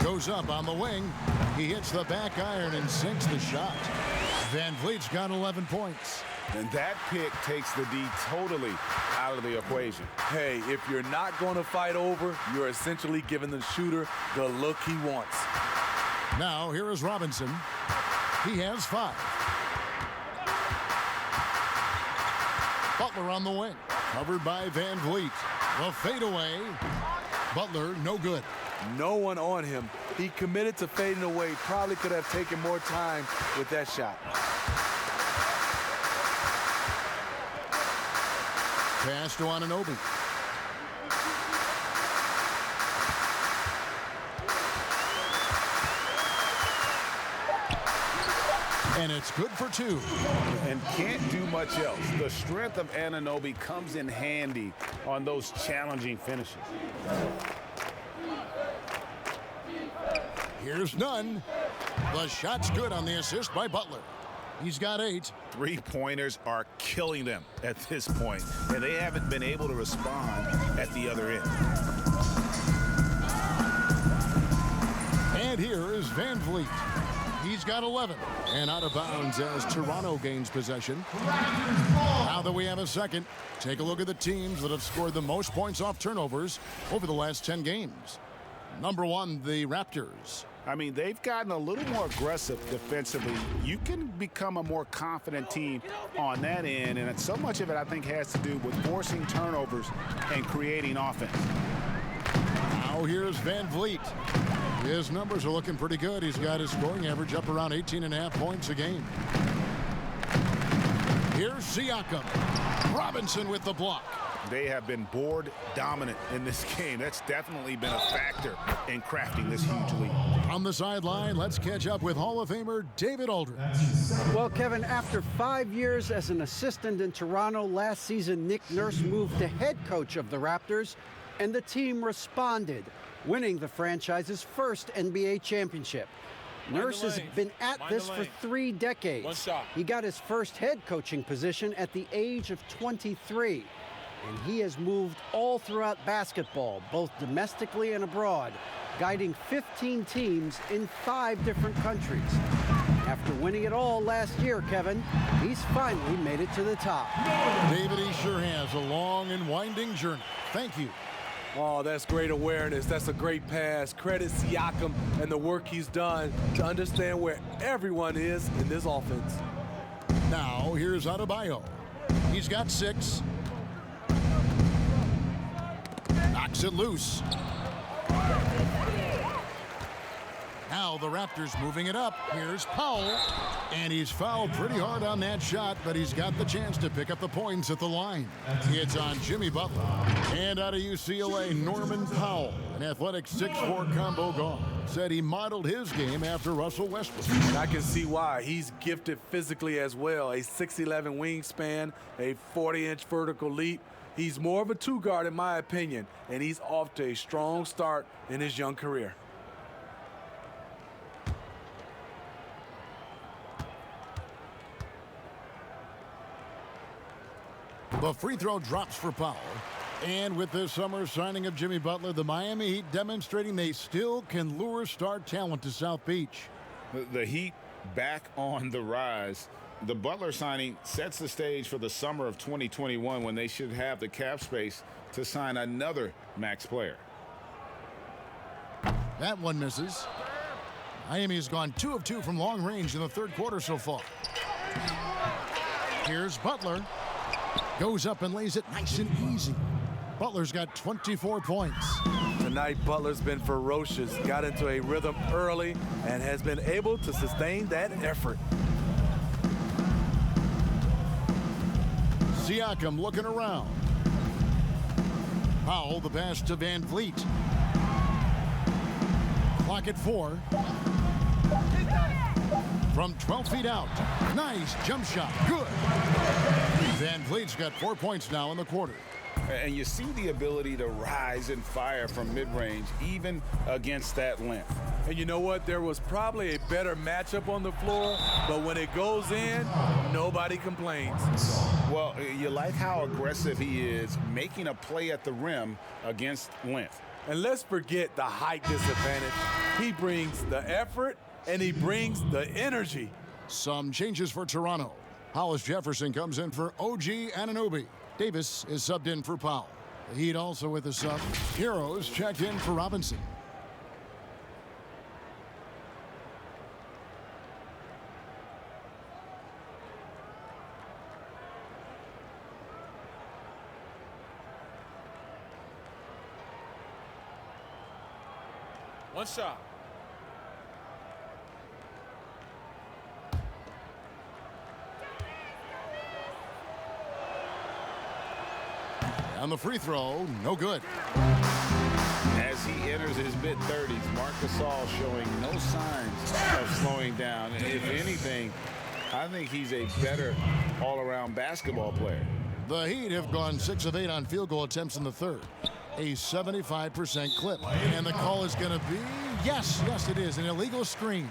Goes up on the wing. He hits the back iron and sinks the shot. VanVleet's got 11 points. And that pick takes the D totally out of the equation. Hey, if you're not going to fight over, you're essentially giving the shooter the look he wants. Now, here is Robinson. He has 5. Butler on the wing. Covered by VanVleet. The fadeaway. Butler, no good. No one on him. He committed to fading away. Probably could have taken more time with that shot. Pass to Anunoby. And it's good for 2. And can't do much else. The strength of Anunoby comes in handy on those challenging finishes. Here's none. The shot's good on the assist by Butler. He's got 8. Three-pointers are killing them at this point, and they haven't been able to respond at the other end. And here is Van Vliet. He's got 11 and out of bounds as Toronto gains possession. Now that we have a second, take a look at the teams that have scored the most points off turnovers over the last 10 games. Number 1, the Raptors. I mean, they've gotten a little more aggressive defensively. You can become a more confident team on that end, and so much of it, I think, has to do with forcing turnovers and creating offense. Now here's Van Vliet. His numbers are looking pretty good. He's got his scoring average up around 18.5 points a game. Here's Siakam. Robinson with the block. They have been board dominant in this game. That's definitely been a factor in crafting this huge lead. On the sideline, let's catch up with Hall of Famer David Aldridge. Well, Kevin, after 5 years as an assistant in Toronto, last season Nick Nurse moved to head coach of the Raptors, and the team responded, winning the franchise's first NBA championship. Nurse has been at this for 3 decades. He got his first head coaching position at the age of 23. And he has moved all throughout basketball, both domestically and abroad, guiding 15 teams in 5 different countries. After winning it all last year, Kevin, he's finally made it to the top. David, he sure has a long and winding journey. Thank you. Oh, that's great awareness. That's a great pass. Credit Siakam and the work he's done to understand where everyone is in this offense. Now, here's Adebayo. He's got 6. Knocks it loose. Now the Raptors moving it up. Here's Powell. And he's fouled pretty hard on that shot, but he's got the chance to pick up the points at the line. It's on Jimmy Butler. And out of UCLA, Norman Powell, an athletic 6'4" combo guard, said he modeled his game after Russell Westbrook. I can see why. He's gifted physically as well. A 6'11" wingspan, a 40-inch vertical leap. He's more of a 2-guard in my opinion, and he's off to a strong start in his young career. The free throw drops for Powell. And with this summer signing of Jimmy Butler, the Miami Heat demonstrating they still can lure star talent to South Beach. The Heat back on the rise. The Butler signing sets the stage for the summer of 2021 when they should have the cap space to sign another max player. That one misses. Miami's gone 2 of 2 from long range in the third quarter so far. Here's Butler. Goes up and lays it nice and easy. Butler's got 24 points. Tonight, Butler's been ferocious, got into a rhythm early, and has been able to sustain that effort. Siakam looking around. Powell, the pass to Van Vliet. Clock at 4. From 12 feet out. Nice jump shot. Good. Van Vliet's got 4 points now in the quarter. And you see the ability to rise and fire from mid-range, even against that length. And you know what? There was probably a better matchup on the floor, but when it goes in, nobody complains. Well, you like how aggressive he is, making a play at the rim against length. And let's forget the height disadvantage. He brings the effort, and he brings the energy. Some changes for Toronto. Hollis Jefferson comes in for OG Anunoby. Davis is subbed in for Powell. The Heat also with a sub. Heroes checked in for Robinson. One shot. On the free throw, no good. As he enters his mid-30s, Marc Gasol showing no signs of slowing down. If anything, I think he's a better all-around basketball player. The Heat have gone 6 of 8 on field goal attempts in the third. A 75% clip. And the call is going to be, yes, it is, an illegal screen.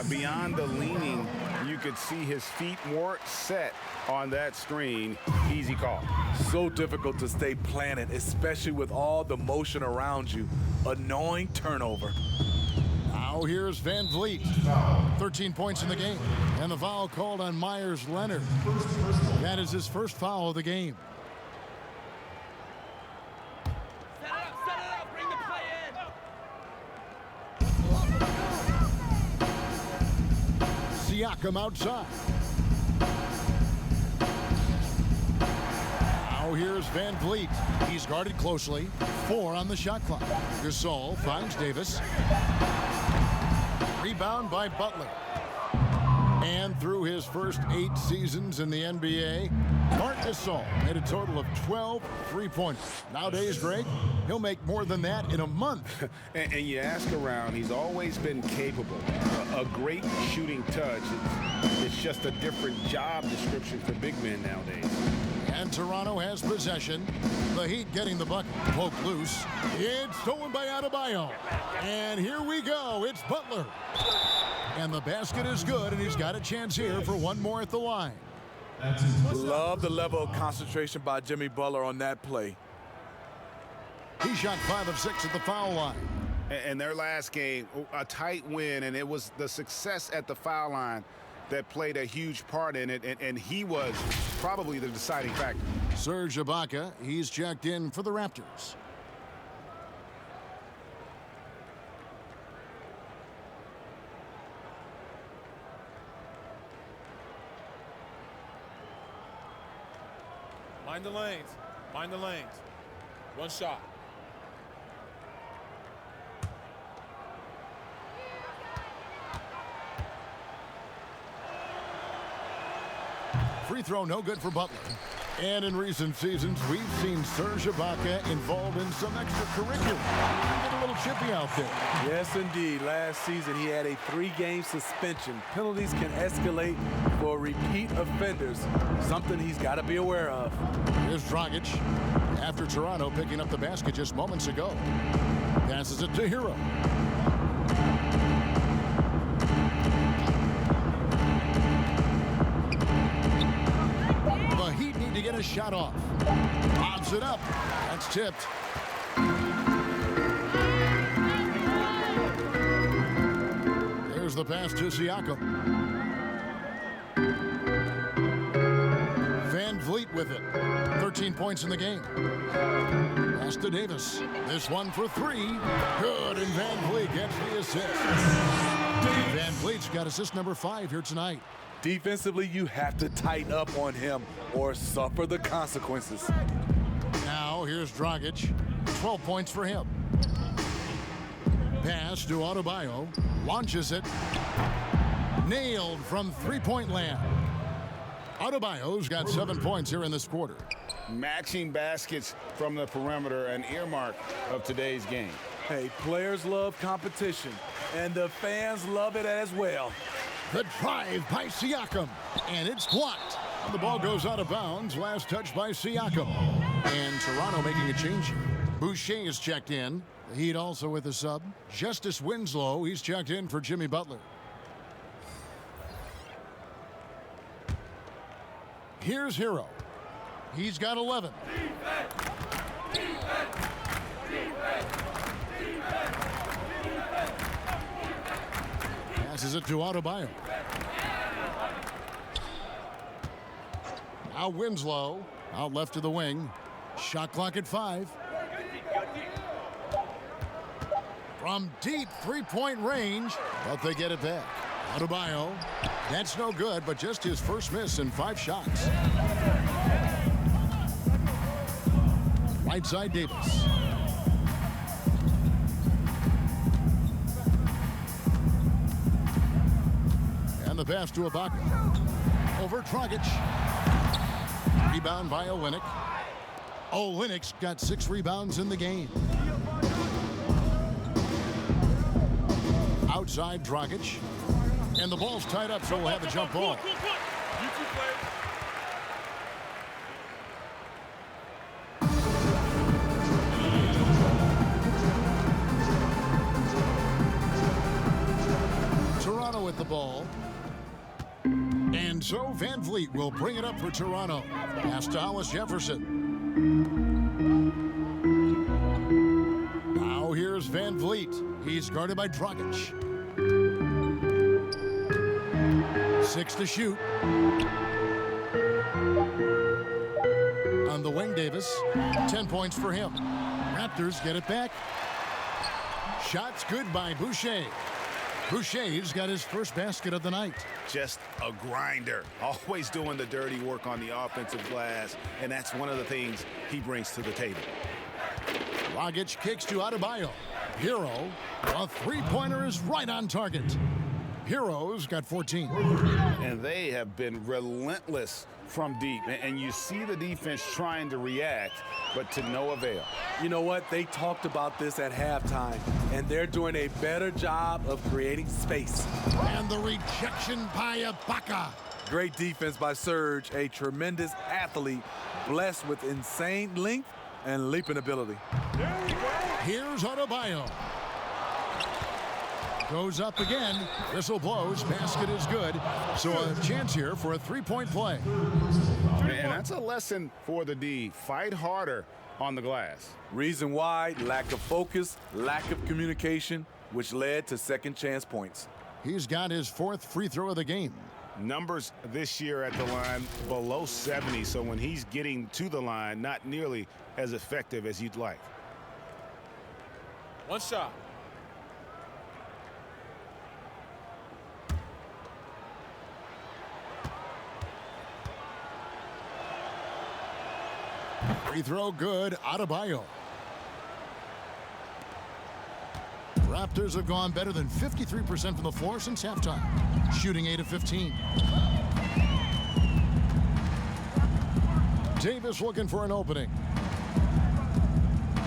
Beyond the leaning, you could see his feet more set on that screen. Easy call. So difficult to stay planted, especially with all the motion around you. Annoying turnover. Now here's Van Vliet. 13 points in the game. And the foul called on Myers Leonard. That is his first foul of the game. Set it up, bring the play in. Siakam outside. Now here's Van Vliet. He's guarded closely. 4 on the shot clock. Gasol finds Davis. Rebound by Butler. And through his first 8 seasons in the NBA, Marc Gasol made a total of 12 three-pointers. Nowadays, Greg, he'll make more than that in a month. and you ask around, he's always been capable. A great shooting touch. It's just a different job description for big men nowadays. And Toronto has possession. The Heat getting the bucket. Poked loose. It's stolen by Adebayo. And here we go. It's Butler. And the basket is good, and he's got a chance here for one more at the line. Love the level of concentration by Jimmy Butler on that play. He shot 5 of 6 at the foul line. And their last game, a tight win, and it was the success at the foul line that played a huge part in it, and he was probably the deciding factor. Serge Ibaka, he's checked in for the Raptors. Mind the lanes. Mind the lanes. One shot. Free throw no good for Butler. And in recent seasons, we've seen Serge Ibaka involved in some extracurricular. Get a little chippy out there. Yes, indeed. Last season, he had a 3-game suspension. Penalties can escalate for repeat offenders, something he's got to be aware of. Here's Dragic. After Toronto picking up the basket just moments ago. Passes it to Hero. To get a shot off. Lobs it up. That's tipped. There's the pass to Siakam. Van Vliet with it. 13 points in the game. Pass to Davis. This one for 3. Good, and Van Vliet gets the assist. Van Vliet's got assist number 5 here tonight. Defensively, you have to tighten up on him or suffer the consequences. Now, here's Dragic. 12 points for him. Pass to Adebayo. Launches it. Nailed from three-point land. Adebayo's got 7 points here in this quarter. Matching baskets from the perimeter, an earmark of today's game. Hey, players love competition, and the fans love it as well. The drive by Siakam, and it's blocked. The ball goes out of bounds. Last touch by Siakam. And Toronto making a change here. Boucher is checked in. The Heat also with a sub. Justice Winslow, he's checked in for Jimmy Butler. Here's Hero. He's got 11. Passes it to Adebayo. Now Winslow, out left to the wing. Shot clock at 5. From deep three-point range, but they get it back. Adebayo, that's no good, but just his first miss in 5 shots. Right side Davis. And the pass to Ibaka. Over Dragic. Rebound by Olynyk. Olynyk's got 6 rebounds in the game. Outside Dragic. And the ball's tied up, so we'll have a jump ball. You two play. Toronto with the ball. And so Van Vliet will bring it up for Toronto. Pass to Hollis Jefferson. Now here's Van Vliet. He's guarded by Dragic. 6 to shoot. On the wing, Davis. 10 points for him. Raptors get it back. Shots good by Boucher. Boucher's got his first basket of the night. Just a grinder, always doing the dirty work on the offensive glass, and that's one of the things he brings to the table. Dragic kicks to Adebayo. Hero, a three-pointer is right on target. Hero's got 14. And they have been relentless from deep, and you see the defense trying to react, but to no avail. You know what? They talked about this at halftime, and they're doing a better job of creating space. And the rejection by Ibaka. Great defense by Serge, a tremendous athlete, blessed with insane length and leaping ability. Here's Adebayo. Goes up again. Whistle blows. Basket is good. So a chance here for a three-point play. And that's a lesson for the D. Fight harder on the glass. Reason why: lack of focus, lack of communication, which led to second chance points. He's got his fourth free throw of the game. Numbers this year at the line below 70, so when he's getting to the line, not nearly as effective as you'd like. One shot. Free throw good. Adebayo. Raptors have gone better than 53% from the floor since halftime, shooting 8 of 15. Davis looking for an opening.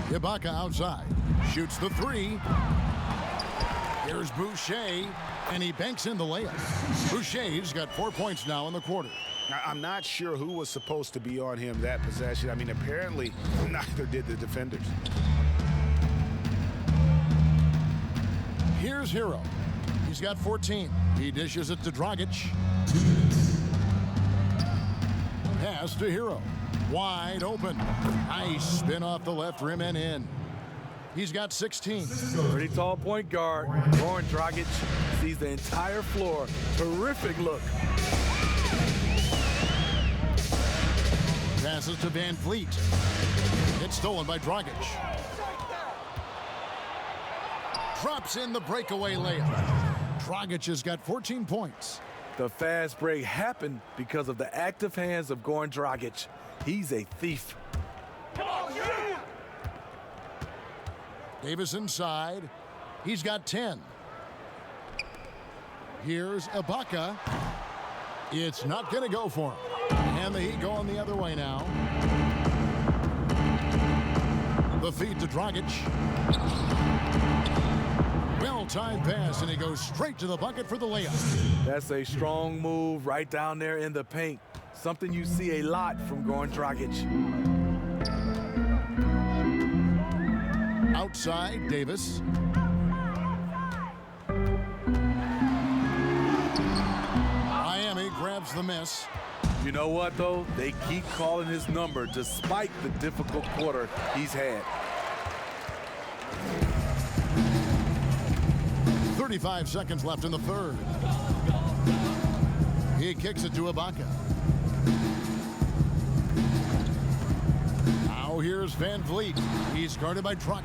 Ibaka outside. Shoots the three. Here's Boucher, and he banks in the layup. Boucher's got 4 points now in the quarter. I'm not sure who was supposed to be on him that possession. I mean, apparently neither did the defenders. Here's Hero. He's got 14. He dishes it to Dragic. Pass to Hero. Wide open. Nice spin off the left rim and in. He's got 16. Pretty tall point guard. Goran Dragic sees the entire floor. Terrific look. Passes to Van Vliet. It's stolen by Dragic. Drops in the breakaway layup. Dragic has got 14 points. The fast break happened because of the active hands of Goran Dragic. He's a thief. Davis inside. He's got 10. Here's Ibaka. It's not going to go for him. And the Heat going the other way now. The feed to Dragic. Well-timed pass, and he goes straight to the bucket for the layup. That's a strong move right down there in the paint. Something you see a lot from Goran Dragic. Outside, Davis. Miami grabs the miss. You know what, though? They keep calling his number despite the difficult quarter he's had. 35 seconds left in the third. He kicks it to Ibaka. Now here's Van Vliet. He's guarded by Dragic.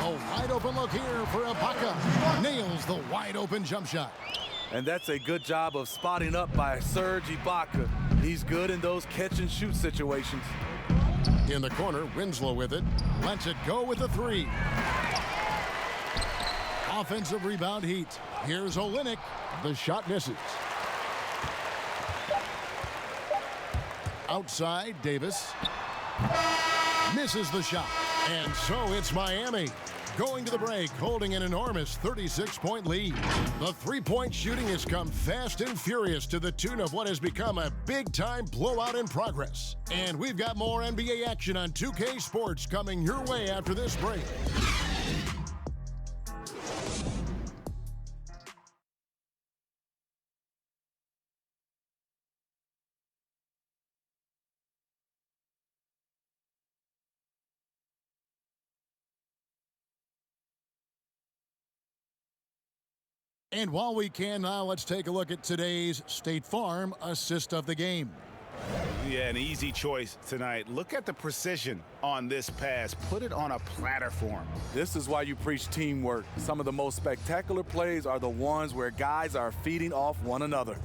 A wide open look here for Ibaka. Nails the wide open jump shot. And that's a good job of spotting up by Serge Ibaka. He's good in those catch and shoot situations. In the corner, Winslow with it. Lets it go with the three. Offensive rebound Heat. Here's Olynyk. The shot misses. Outside, Davis. Misses the shot. And so it's Miami. Going to the break, holding an enormous 36-point lead. The three-point shooting has come fast and furious to the tune of what has become a big-time blowout in progress. And we've got more NBA action on 2K Sports coming your way after this break. And while we can now, let's take a look at today's State Farm assist of the game. Yeah, an easy choice tonight. Look at the precision on this pass. Put it on a platter for him. This is why you preach teamwork. Some of the most spectacular plays are the ones where guys are feeding off one another.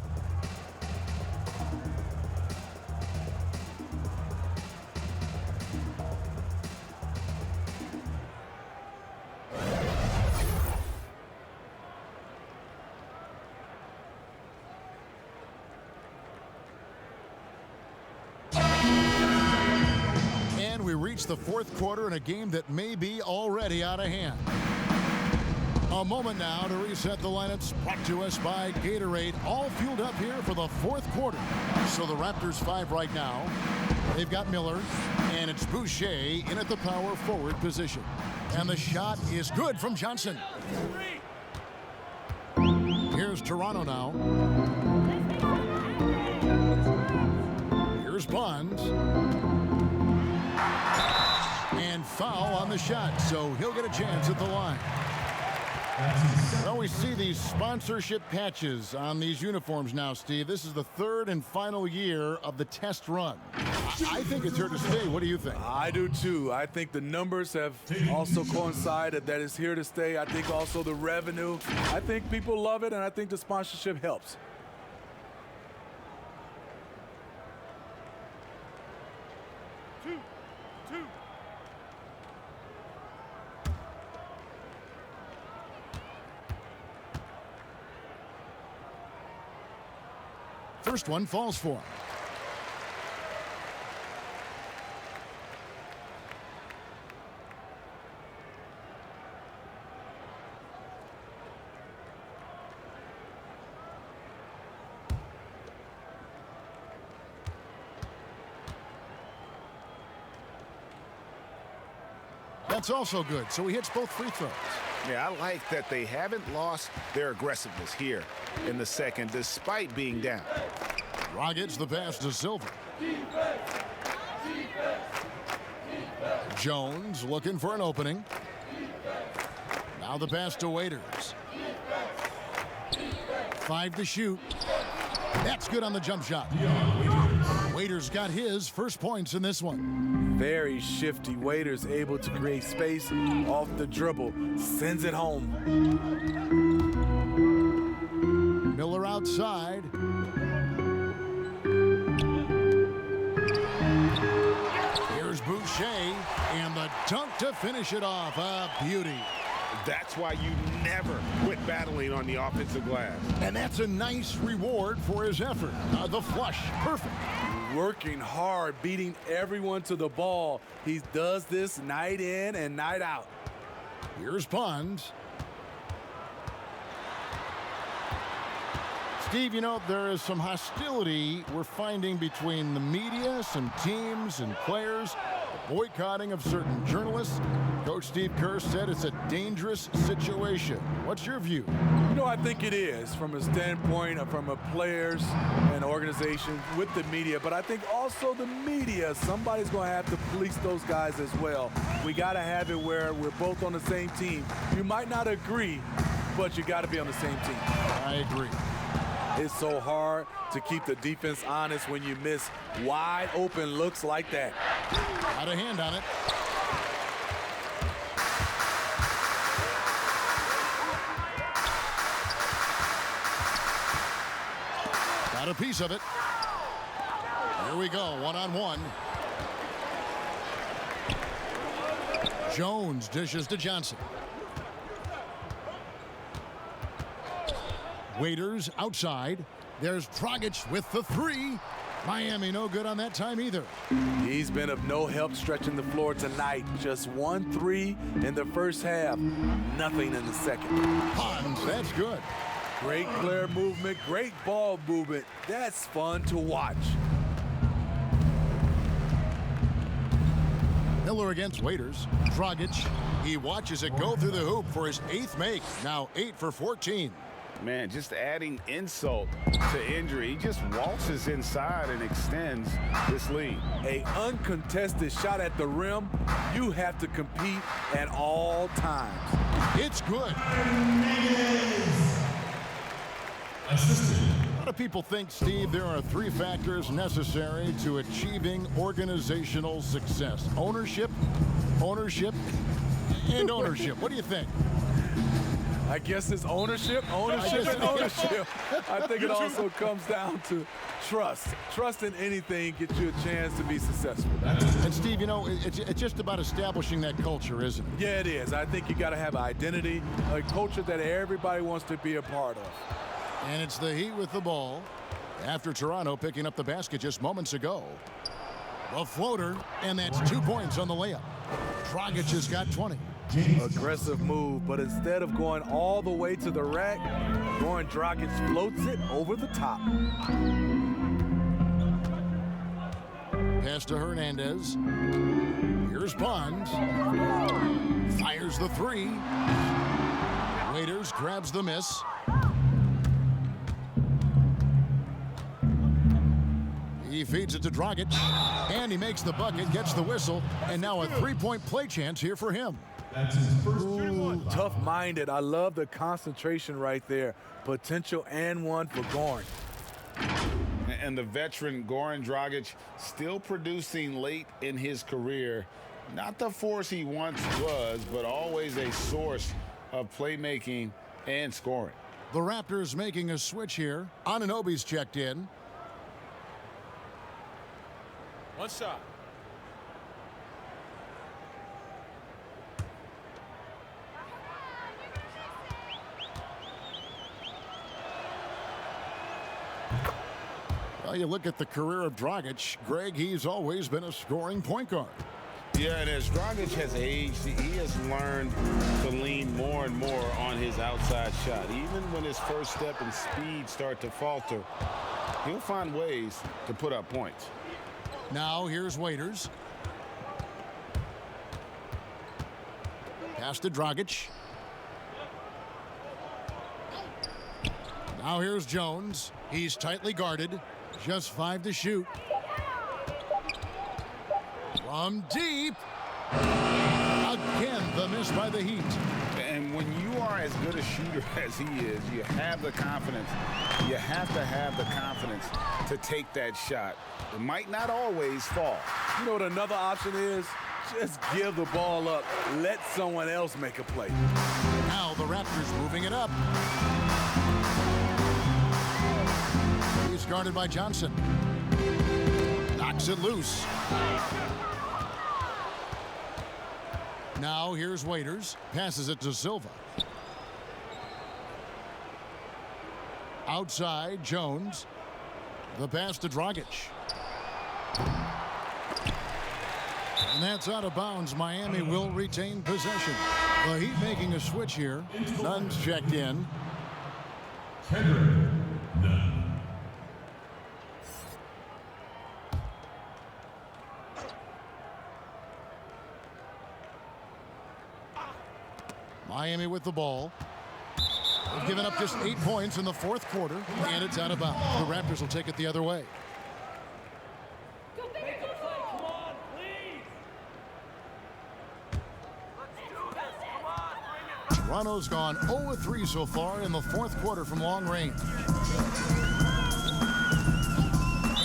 The fourth quarter in a game that may be already out of hand. A moment now to reset the lineups, brought to us by Gatorade, all fueled up here for the fourth quarter. So the Raptors 5 right now. They've got Miller, and it's Boucher in at the power forward position. And the shot is good from Johnson. Here's Toronto now. Here's Bonds. And foul on the shot, so he'll get a chance at the line. Well, we see these sponsorship patches on these uniforms now, Steve. This is the third and final year of the test run. I think it's here to stay. What do you think? I do too. I think the numbers have also coincided that it's here to stay. I think also the revenue. I think people love it, and I think the sponsorship helps. First one falls for him. That's also good, so he hits both free throws. Yeah, I like that they haven't lost their aggressiveness here in the second, despite being down. Rockets the pass to Silver. Jones looking for an opening. Now the pass to Waiters. 5 to shoot. That's good on the jump shot. Waiters got his first points in this one. Very shifty. Waiters able to create space off the dribble. Sends it home. Miller outside. Here's Boucher, and the dunk to finish it off. A beauty. That's why you never quit battling on the offensive glass. And that's a nice reward for his effort. The flush, perfect. Working hard, beating everyone to the ball. He does this night in and night out. Here's Bonds. Steve, you know, there is some hostility we're finding between the media, some teams and players, the boycotting of certain journalists. Coach Steve Kerr said it's a dangerous situation. What's your view? You know, I think it is from a standpoint of from a players and organization with the media, but I think also the media, somebody's going to have to police those guys as well. We got to have it where we're both on the same team. You might not agree, but you got to be on the same team. I agree. It's so hard to keep the defense honest when you miss wide open looks like that. Got a hand on it. Got a piece of it. Here we go, one-on-one. Jones dishes to Johnson. Waiters outside. There's Dragic with the three. Miami no good on that time either. He's been of no help stretching the floor tonight. Just 1 3 in the first half. Nothing in the second. Pons, that's good. Great player movement, great ball movement. That's fun to watch. Miller against Waiters. Dragic, he watches it go through the hoop for his 8th make. Now 8 for 14. Man, just adding insult to injury. He just waltzes inside and extends this lead. A uncontested shot at the rim, you have to compete at all times. It's good. A lot of people think, Steve, there are 3 factors necessary to achieving organizational success. Ownership, and ownership. What do you think? I guess it's ownership. I think it also comes down to trust. Trust in anything gets you a chance to be successful. And Steve, you know, it's just about establishing that culture, isn't it? Yeah, it is. I think you got to have an identity, a culture that everybody wants to be a part of. And it's the Heat with the ball after Toronto picking up the basket just moments ago. A floater, and that's 2 points on the layup. Dragic has got 20. Aggressive move, but instead of going all the way to the rack, Goran Dragic floats it over the top. Pass to Hernandez. Here's Pons. Fires the 3. Waiters grabs the miss. He feeds it to Dragic, and he makes the bucket, gets the whistle, and now a 3-point play chance here for him. That's his first Ooh, tough-minded. I love the concentration right there. Potential and one for Goran. And the veteran Goran Dragic still producing late in his career. Not the force he once was, but always a source of playmaking and scoring. The Raptors making a switch here. Anunoby's checked in. 1 shot. Well, you look at the career of Dragic, Greg, he's always been a scoring point guard. Yeah, and as Dragic has aged, he has learned to lean more and more on his outside shot. Even when his first step and speed start to falter, he'll find ways to put up points. Now here's Waiters. Pass to Dragic. Now here's Jones. He's tightly guarded. Just 5 to shoot. From deep. Again, the miss by the Heat. And when you are as good a shooter as he is, you have the confidence. You have to have the confidence to take that shot. It might not always fall. You know what another option is? Just give the ball up. Let someone else make a play. Now the Raptors moving it up. He's guarded by Johnson. Knocks it loose. Now here's Waiters. Passes it to Silva. Outside, Jones. The pass to Dragic. And that's out of bounds. Miami will retain possession. The Heat making a switch here. Nunn's checked in. Kendrick Nunn. Miami with the ball. They've given up just 8 points in the 4th quarter, and it's out of bounds. The Raptors will take it the other way. Toronto's gone 0-3 so far in the 4th quarter from long range.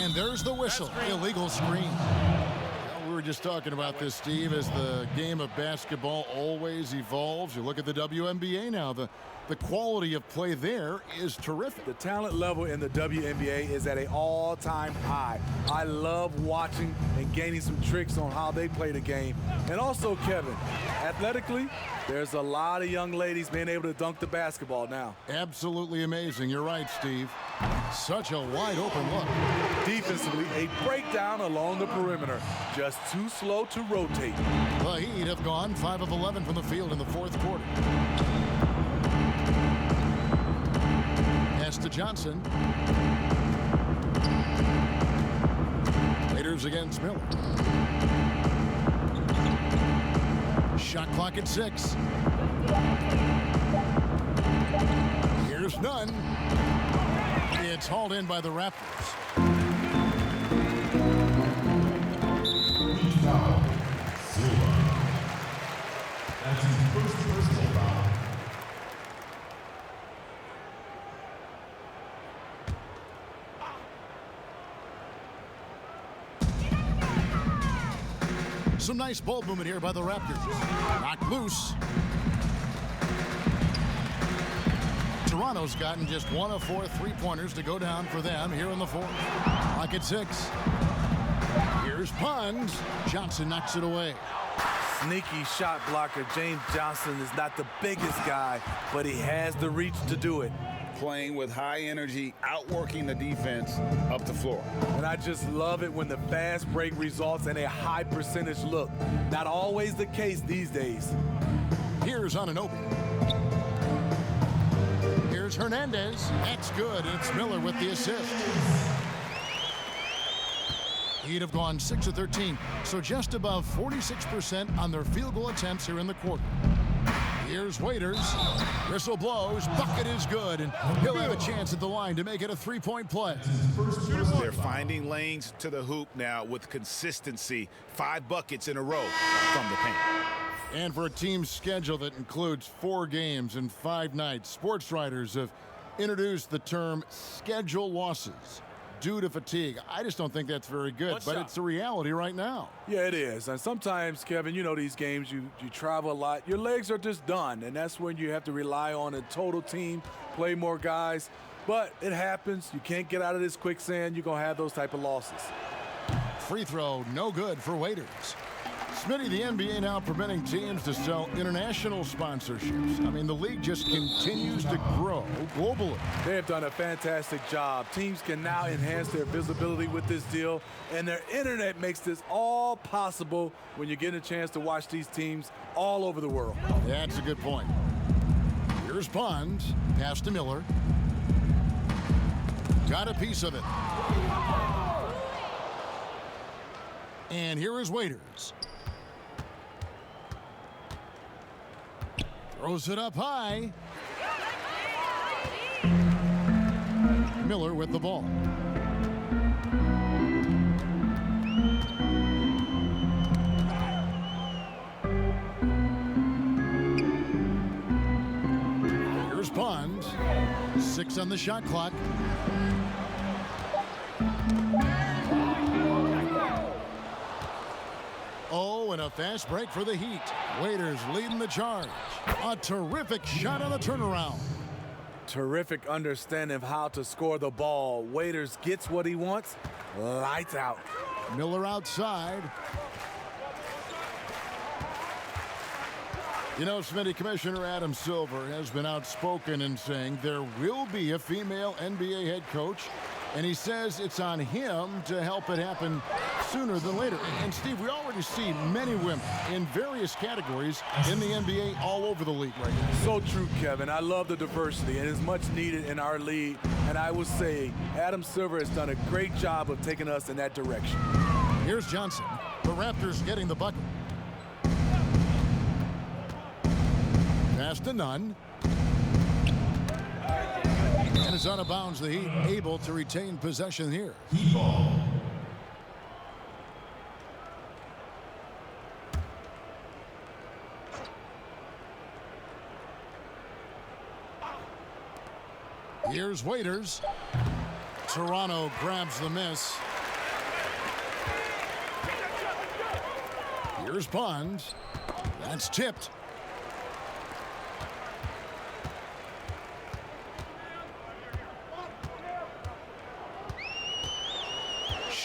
And there's the whistle. Illegal screen. We were just talking about this, Steve, as the game of basketball always evolves. You look at the WNBA now. The the quality of play there is terrific. The talent level in the WNBA is at an all-time high. I love watching and gaining some tricks on how they play the game. And also, Kevin, athletically, there's a lot of young ladies being able to dunk the basketball now. Absolutely amazing. You're right, Steve. Such a wide open look. Defensively, a breakdown along the perimeter. Just too slow to rotate. The Heat have gone 5 of 11 from the field in the fourth quarter. Pass to Johnson. Raiders against Miller. Shot clock at 6. Here's none. It's hauled in by the Raptors. Foul. Silva. That's his first personal foul. Some nice ball movement here by the Raptors. Knocked loose. Toronto's gotten just 1 of 4 three-pointers to go down for them here in the fourth. Clock at 6. Here's Pond. Johnson knocks it away. Sneaky shot blocker. James Johnson is not the biggest guy, but he has the reach to do it. Playing with high energy, outworking the defense up the floor. And I just love it when the fast break results in a high percentage look. Not always the case these days. Here's Anunoby. Here's Hernandez. That's good. It's Miller with the assist. He'd have gone 6 of 13, so just above 46% on their field goal attempts here in the quarter. Here's Waiters. Whistle blows. Bucket is good, and he'll have a chance at the line to make it a 3-point play. They're finding lanes to the hoop now with consistency. 5 buckets in a row from the paint. And for a team's schedule that includes 4 games and 5 nights, sports writers have introduced the term schedule losses due to fatigue. I just don't think that's very good, but it's the reality right now. Yeah, it is. And sometimes, Kevin, you know these games, you travel a lot. Your legs are just done, and that's when you have to rely on a total team, play more guys. But it happens. You can't get out of this quicksand. You're going to have those type of losses. Free throw, no good for Waiters. Smitty, the NBA now permitting teams to sell international sponsorships. I mean, the league just continues to grow globally. They have done a fantastic job. Teams can now enhance their visibility with this deal, and their internet makes this all possible when you get a chance to watch these teams all over the world. That's a good point. Here's Pond. Pass to Miller. Got a piece of it. And here is Waiters. Throws it up high. Miller with the ball. Here's Pond. 6 on the shot clock. Oh, and a fast break for the Heat. Waiters leading the charge. A terrific shot on the turnaround. Terrific understanding of how to score the ball. Waiters gets what he wants. Lights out. Miller outside. You know, Smitty, Commissioner Adam Silver has been outspoken in saying there will be a female NBA head coach, and he says it's on him to help it happen sooner than later. And Steve, we already see many women in various categories in the NBA all over the league right now. So true, Kevin. I love the diversity, and it's much needed in our league. And I would say Adam Silver has done a great job of taking us in that direction. Here's Johnson. The Raptors getting the bucket. Pass to Nunn. And it's out of bounds. The Heat able to retain possession here. Heat ball. Here's Waiters. Toronto grabs the miss. Here's Pond. That's tipped.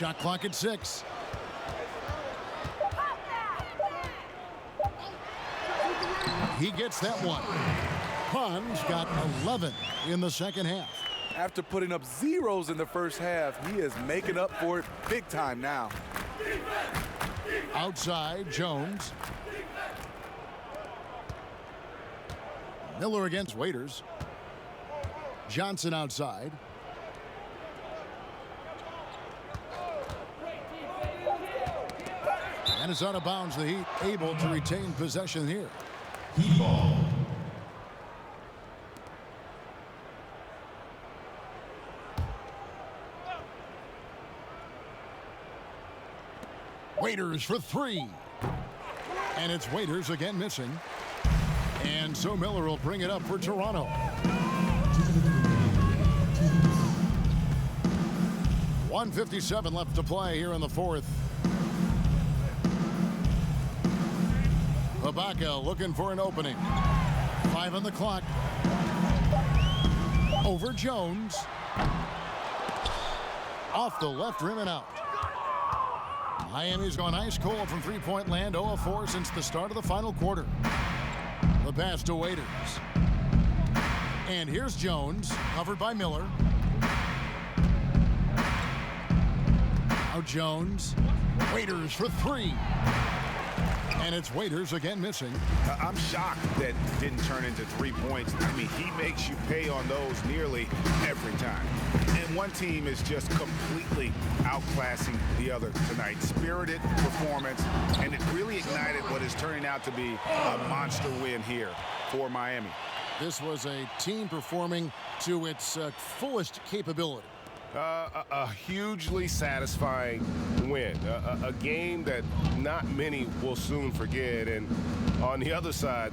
Shot clock at 6. He gets that one. Pons got 11 in the second half. After putting up zeros in the first half, he is making up for it big time now. Outside, Jones. Miller against Waiters. Johnson outside. And it's out of bounds. The Heat able to retain possession here. Heat ball. Waiters for 3. And it's Waiters again missing. And so Miller will bring it up for Toronto. .157 left to play here in the fourth. Ibaka looking for an opening. 5 on the clock. Over Jones. Off the left rim and out. Miami's gone ice cold from three-point land, 0 of 4 since the start of the final quarter. The pass to Waiters. And here's Jones, covered by Miller. Now Jones. Waiters for 3. And it's Waiters again missing. I'm shocked that didn't turn into 3 points. I mean, he makes you pay on those nearly every time. And one team is just completely outclassing the other tonight. Spirited performance, and it really ignited what is turning out to be a monster win here for Miami. This was a team performing to its fullest capability. A hugely satisfying win. A game that not many will soon forget. And on the other side,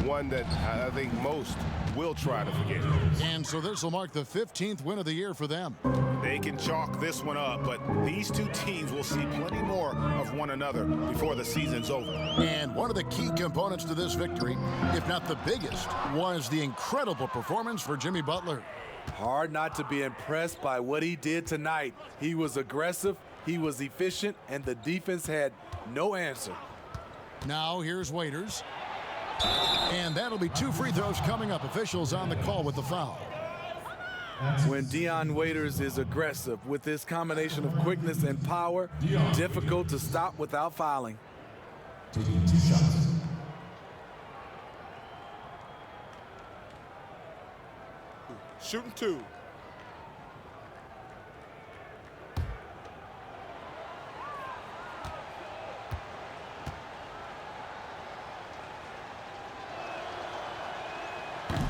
one that I think most will try to forget. And so this will mark the 15th win of the year for them. They can chalk this one up, but these two teams will see plenty more of one another before the season's over. And one of the key components to this victory, if not the biggest, was the incredible performance for Jimmy Butler. Hard not to be impressed by what he did tonight. He was aggressive, he was efficient, and the defense had no answer. Now here's Waiters. And that'll be 2 free throws coming up. Officials on the call with the foul. When Dion Waiters is aggressive with this combination of quickness and power, difficult to stop without fouling. Taking 2 shots. Shooting 2.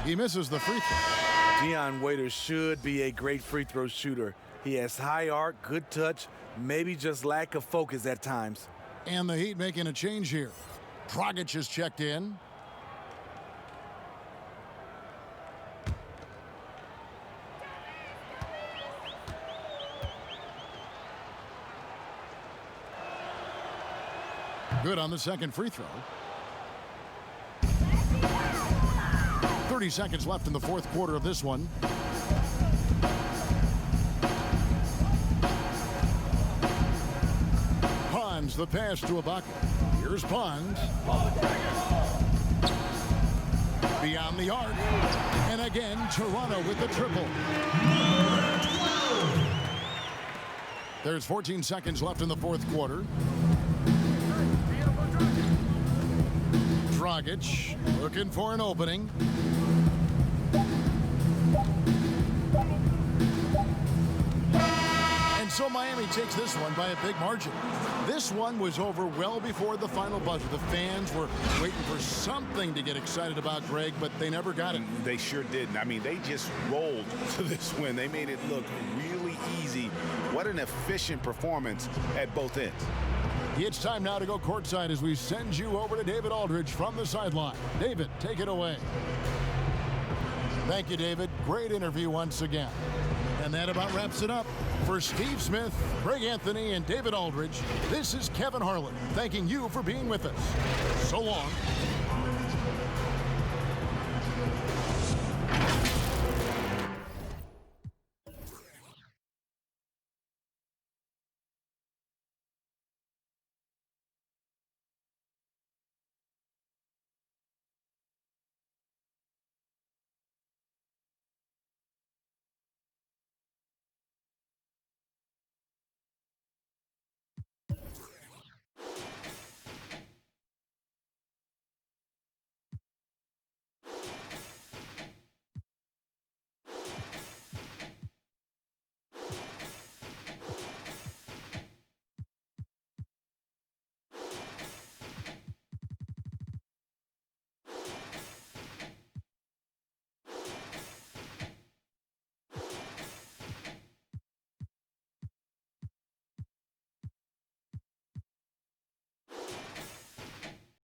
He misses the free throw. Dion Waiters should be a great free throw shooter. He has high arc, good touch, maybe just lack of focus at times. And the Heat making a change here. Dragic is checked in. Good on the second free throw. 30 seconds left in the fourth quarter of this one. Pons, the pass to Ibaka. Here's Pons. Beyond the arc. And again, Toronto with the triple. There's 14 seconds left in the fourth quarter. Dragic looking for an opening. And so Miami takes this one by a big margin. This one was over well before the final buzzer. The fans were waiting for something to get excited about, Greg, but they never got it. They sure didn't. I mean, they just rolled to this win. They made it look really easy. What an efficient performance at both ends. It's time now to go courtside as we send you over to David Aldridge from the sideline. David, take it away. Thank you, David. Great interview once again. And that about wraps it up. For Steve Smith, Greg Anthony, and David Aldridge, this is Kevin Harlan thanking you for being with us. So long.